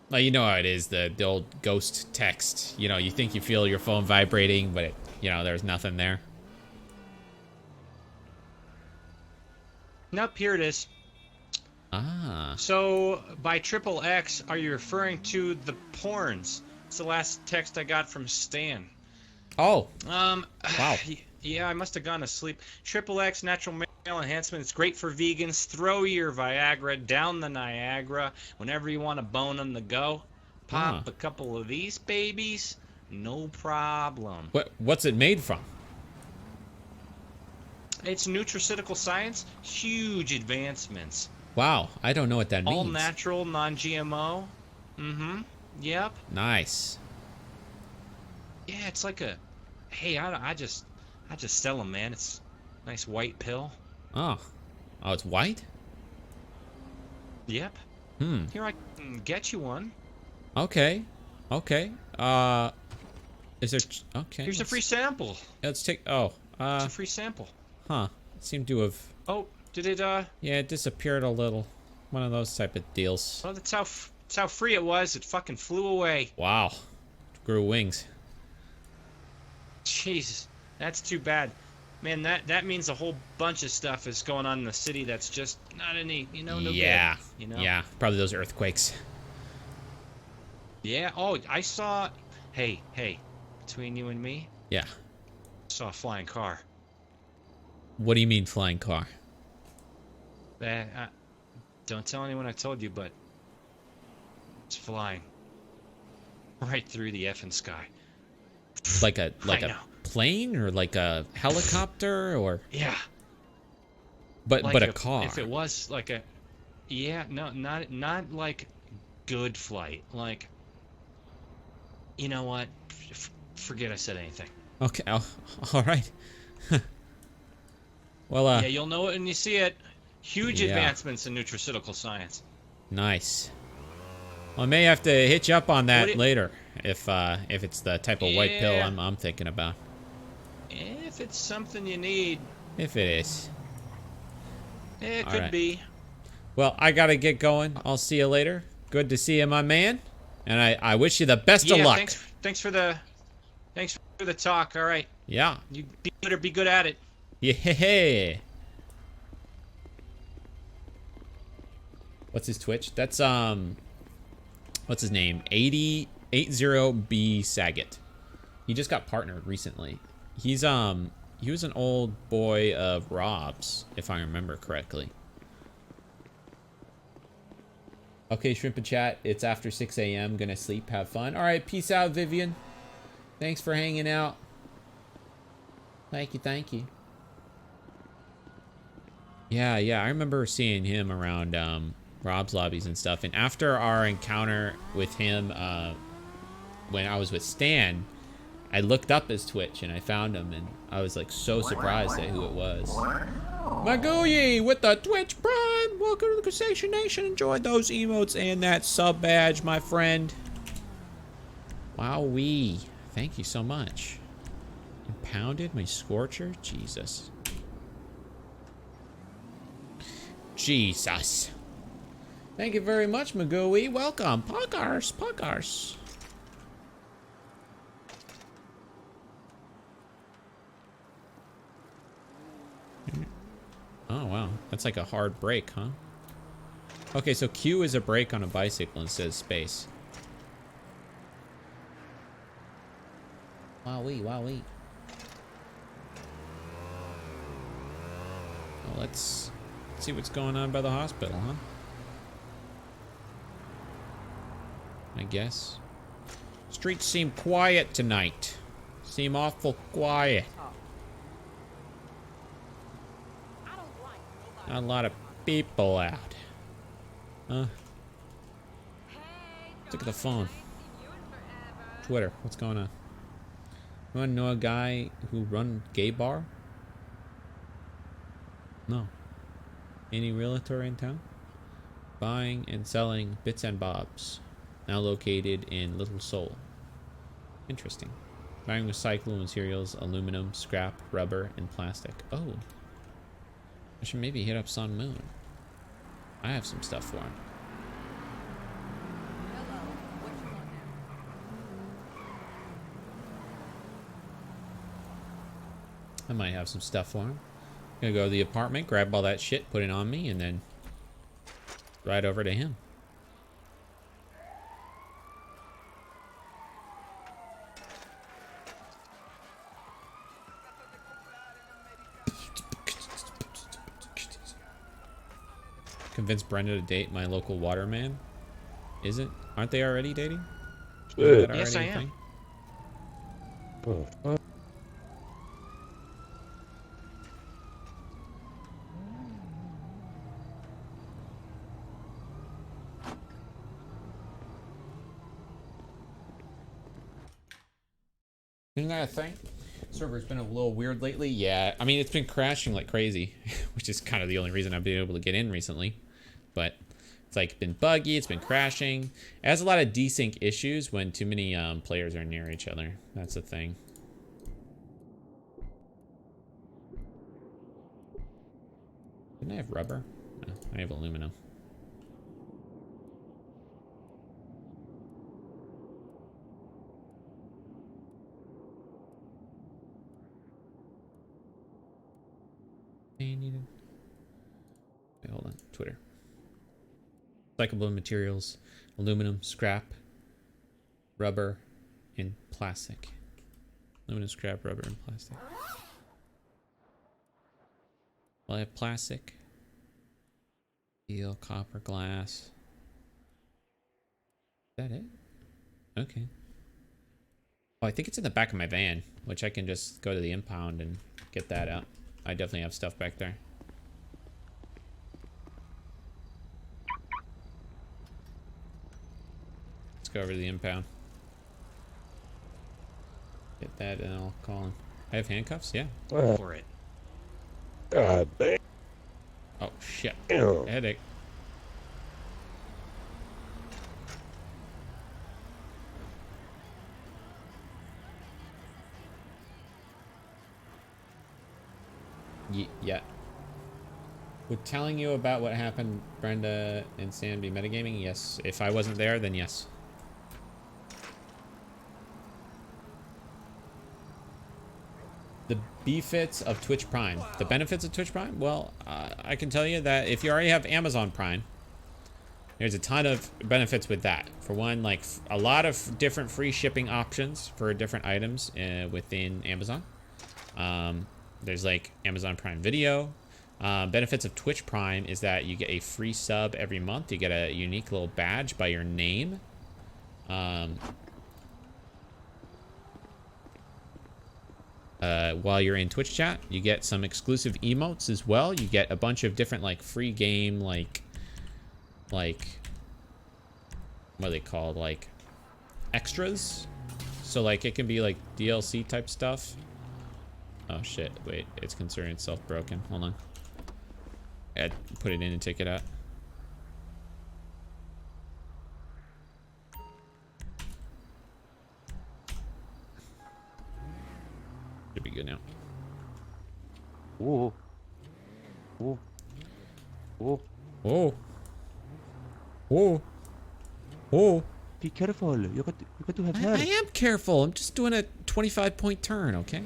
Well, you know how it is, the old ghost text. You know, you think you feel your phone vibrating, but there's nothing there. Nope, here it is. Ah. So by XXX, are you referring to the porns? It's the last text I got from Stan. Oh. Wow. Yeah, I must have gone to sleep. XXX natural male enhancement. It's great for vegans. Throw your Viagra down the Niagara whenever you want to bone on the go. Pop a couple of these babies. No problem. What's it made from? It's nutraceutical science. Huge advancements. Wow, I don't know what that means. All natural, non-GMO. Yep. Nice. Yeah, it's like a Hey, I just sell them, man. It's a nice white pill. Oh. Oh, it's white? Yep. Hmm. Here, I can get you one. Okay. Okay. Is there... Okay. Here's a free sample. Let's take... Oh. It's a free sample. Huh. It seemed to have... Oh, did it, Yeah, it disappeared a little. One of those type of deals. Well, that's how free it was. It fucking flew away. Wow. Grew wings. Jesus. That's too bad. Man, that means a whole bunch of stuff is going on in the city that's just not any, no Yeah. good. You know? Yeah. Probably those earthquakes. Yeah. Oh, I saw... Hey. Between you and me, Yeah. I saw a flying car. What do you mean flying car? Don't tell anyone I told you, but it's flying right through the effing sky. Like a I know. plane or like a helicopter or Yeah. but Like a car. If it was like a, yeah, no, not like good flight. Like, you know what? Forget I said anything. Okay. Oh, all right. Well, Yeah, you'll know it when you see it. Huge Yeah. advancements in nutraceutical science. Nice. Well, I may have to hit you up on that What later if it's the type of white pill Yeah. I'm thinking about. If it's something you need, If it is. it All could right. be. Well, I gotta get going. I'll see you later. Good to see you, my man. And I wish you the best of luck. Thanks for the talk. All right. Yeah. You better be good at it. Yeah. What's his Twitch? That's what's his name? 80B Saget. He just got partnered recently. He was an old boy of Rob's, if I remember correctly. Okay, Shrimp and Chat, it's after 6 a.m. Gonna sleep, have fun. All right, peace out, Vivian. Thanks for hanging out. Thank you. Yeah, I remember seeing him around Rob's lobbies and stuff. And after our encounter with him when I was with Stan, I looked up his Twitch and I found him, and I was like so surprised at who it was. Magooey with the Twitch Prime. Welcome to the Crusader Nation. Enjoyed those emotes and that sub badge, my friend. Wowee. Thank you so much. Impounded my Scorcher? Jesus. Thank you very much, Magooey. Welcome. Puckars. Oh, wow. That's like a hard brake, huh? Okay, so Q is a brake on a bicycle and says space. Wowee. Well, let's see what's going on by the hospital, huh? I guess. Streets seem quiet tonight. Seem awful quiet. Not a lot of people out. Huh? Look at the phone. Twitter, what's going on? You wanna know a guy who run gay bar? No. Any realtor in town? Buying and selling bits and bobs. Now located in Little Seoul. Interesting. Buying recyclable materials, aluminum, scrap, rubber, and plastic. Oh. I should maybe hit up Sun Moon. I have some stuff for him. I might have some stuff for him. Gonna go to the apartment, grab all that shit, put it on me, and then ride over to him. Convince Brenda to date my local waterman. Aren't they already dating? Yes, I am. Isn't that a thing? Server's been a little weird lately. Yeah, I mean, it's been crashing like crazy, which is kind of the only reason I've been able to get in recently. But it's like been buggy, it's been crashing. It has a lot of desync issues when too many players are near each other. That's the thing. Didn't I have rubber? No, I have aluminum. Wait, hold on. Twitter. Recyclable materials, aluminum, scrap, rubber, and plastic. Aluminum, scrap, rubber, and plastic. Well, I have plastic, steel, copper, glass. Is that it? Okay. Oh, I think it's in the back of my van, which I can just go to the impound and get that out. I definitely have stuff back there. Let's go over to the impound. Get that and I'll call him. I have handcuffs? Yeah. For it. God damn. Oh, shit. Ew. Headache. Yeah. Would telling you about what happened, Brenda and Sam, be metagaming? Yes. If I wasn't there, then yes. The benefits of Twitch Prime. The benefits of Twitch Prime? Well, I can tell you that if you already have Amazon Prime, there's a ton of benefits with that. For one, like a lot of different free shipping options for different items within Amazon. There's like Amazon Prime Video. Benefits of Twitch Prime is that you get a free sub every month. You get a unique little badge by your name. While you're in Twitch chat, you get some exclusive emotes as well. You get a bunch of different like free game like what are they called, like extras. So like it can be like DLC type stuff. Oh shit, wait, it's considering itself broken. Hold on. I put it in and take it out. Should be good now. Whoa. Whoa. Whoa. Whoa. Whoa. Whoa. Be careful. You got to have I am careful. I'm just doing a 25-point turn, okay?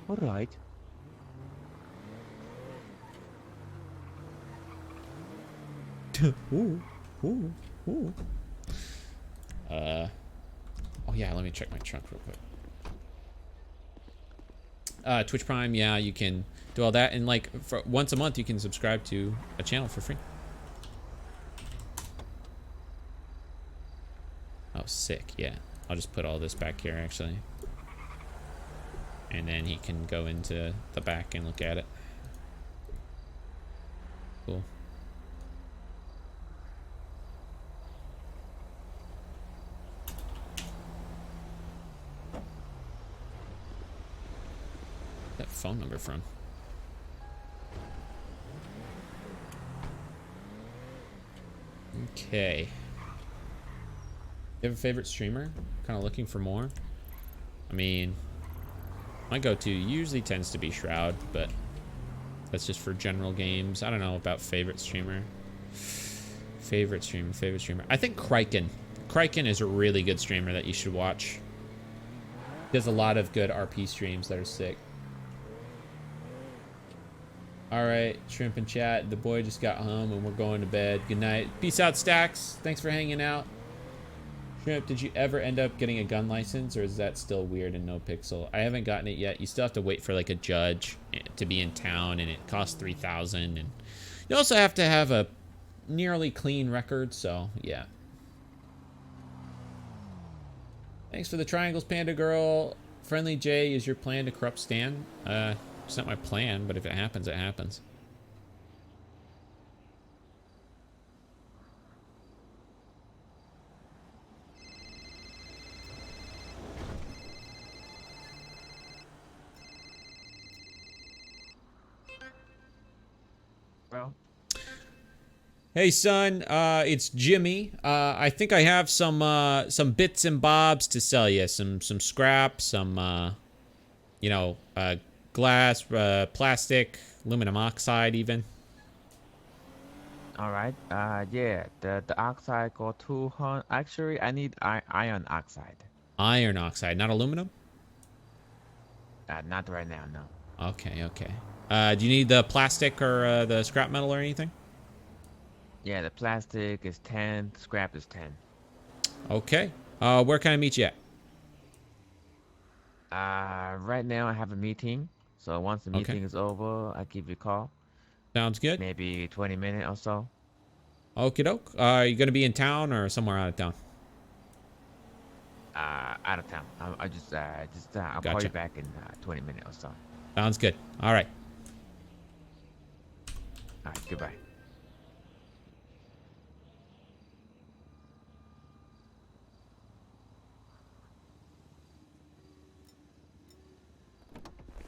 All right. Ooh. Ooh. Ooh. Oh yeah, let me check my trunk real quick. Twitch Prime, yeah, you can do all that, and like for once a month you can subscribe to a channel for free. Oh, sick, yeah. I'll just put all this back here actually. And then he can go into the back and look at it. Cool. That phone number from? Okay. You have a favorite streamer? Kind of looking for more? I mean, my go-to usually tends to be Shroud, but that's just for general games. I don't know about favorite streamer. Favorite streamer. I think Kraken. Kraken is a really good streamer that you should watch. He does a lot of good RP streams that are sick. Alright, Shrimp and Chat. The boy just got home and we're going to bed. Good night. Peace out, Stacks. Thanks for hanging out. Shrimp, did you ever end up getting a gun license, or is that still weird in NoPixel? I haven't gotten it yet. You still have to wait for like a judge to be in town, and it costs $3,000, and you also have to have a nearly clean record, so yeah. Thanks for the triangles, Panda Girl. Friendly J, is your plan to corrupt Stan? It's not my plan, but if it happens, it happens. bro. Hey son, it's Jimmy. I think I have some bits and bobs to sell you. Some scrap, some you know, glass, plastic, aluminum oxide even. All right. Yeah. The oxide got 200. Actually, I need iron oxide. Iron oxide, not aluminum? Not right now, no. Okay, okay. Do you need the plastic or the scrap metal or anything? Yeah, the plastic is 10, scrap is 10. Okay. Where can I meet you at? Right now I have a meeting. So once the meeting is over, I give you a call. Sounds good. Maybe 20 minutes or so. Okie doke. Are you gonna be in town or somewhere out of town? Out of town. I'll just I'll call Gotcha. you back in 20 minutes or so. Sounds good. All right. All right, goodbye.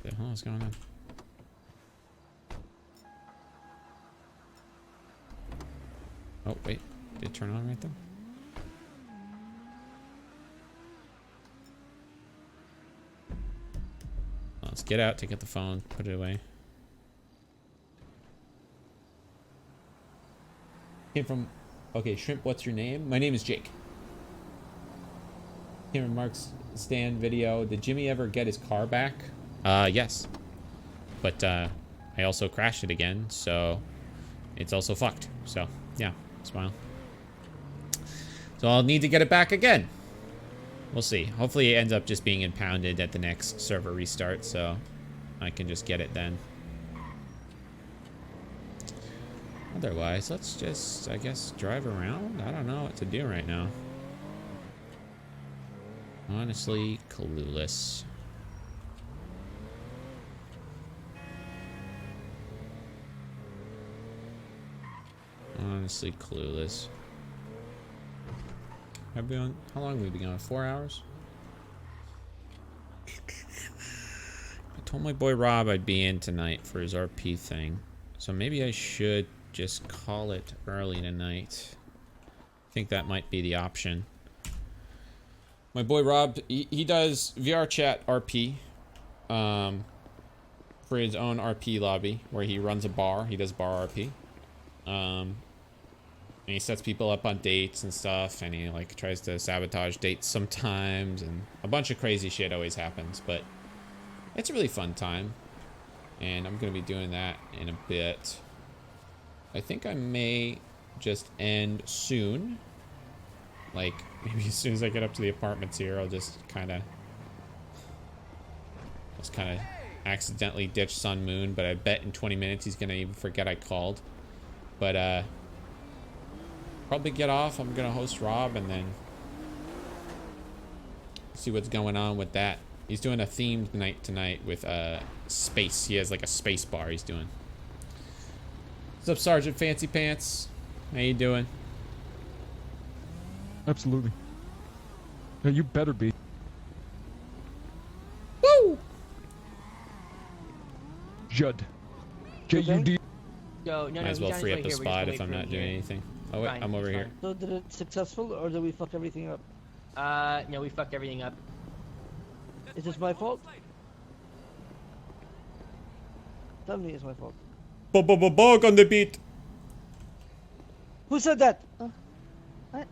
What the hell is going on? Oh, wait. Did it turn on right then? Let's get out, take out the phone, put it away. Came from... Okay, Shrimp, what's your name? My name is Jake. Came from Mark's stand video. Did Jimmy ever get his car back? Yes. But, I also crashed it again, so... It's also fucked. So, yeah. Smile. So I'll need to get it back again. We'll see. Hopefully it ends up just being impounded at the next server restart, so I can just get it then. Otherwise, let's just, I guess, drive around. I don't know what to do right now. Honestly, clueless. Honestly, clueless. Have we been, how long have we been going? 4 hours? I told my boy Rob I'd be in tonight for his RP thing. So maybe I should just call it early tonight. I think that might be the option. My boy Rob, he does VR chat RP. For his own RP lobby, where he runs a bar. He does bar RP. And he sets people up on dates and stuff, and he like tries to sabotage dates sometimes, and a bunch of crazy shit always happens, but it's a really fun time, and I'm gonna be doing that in a bit. I think I may just end soon, like maybe as soon as I get up to the apartments here, I'll just kind of accidentally ditch Sun Moon, but I bet in 20 minutes he's gonna even forget I called. But probably get off. I'm gonna host Rob and then see what's going on with that. He's doing a themed night tonight with space. He has like a space bar he's doing. What's up, Sergeant Fancy Pants? How you doing? Absolutely. No, you better be. Woo! Judd. J-U-D. Yo, no, Might as well Johnny's free up right the here. We're just spot gonna if wait I'm for not him doing here. anything. Oh wait, Fine, I'm over it's here. fine. So did it successful, or did we fuck everything up? No, we fucked everything up. Is this my fault? Tell me it's my fault. Bug on the beat. Who said that? What?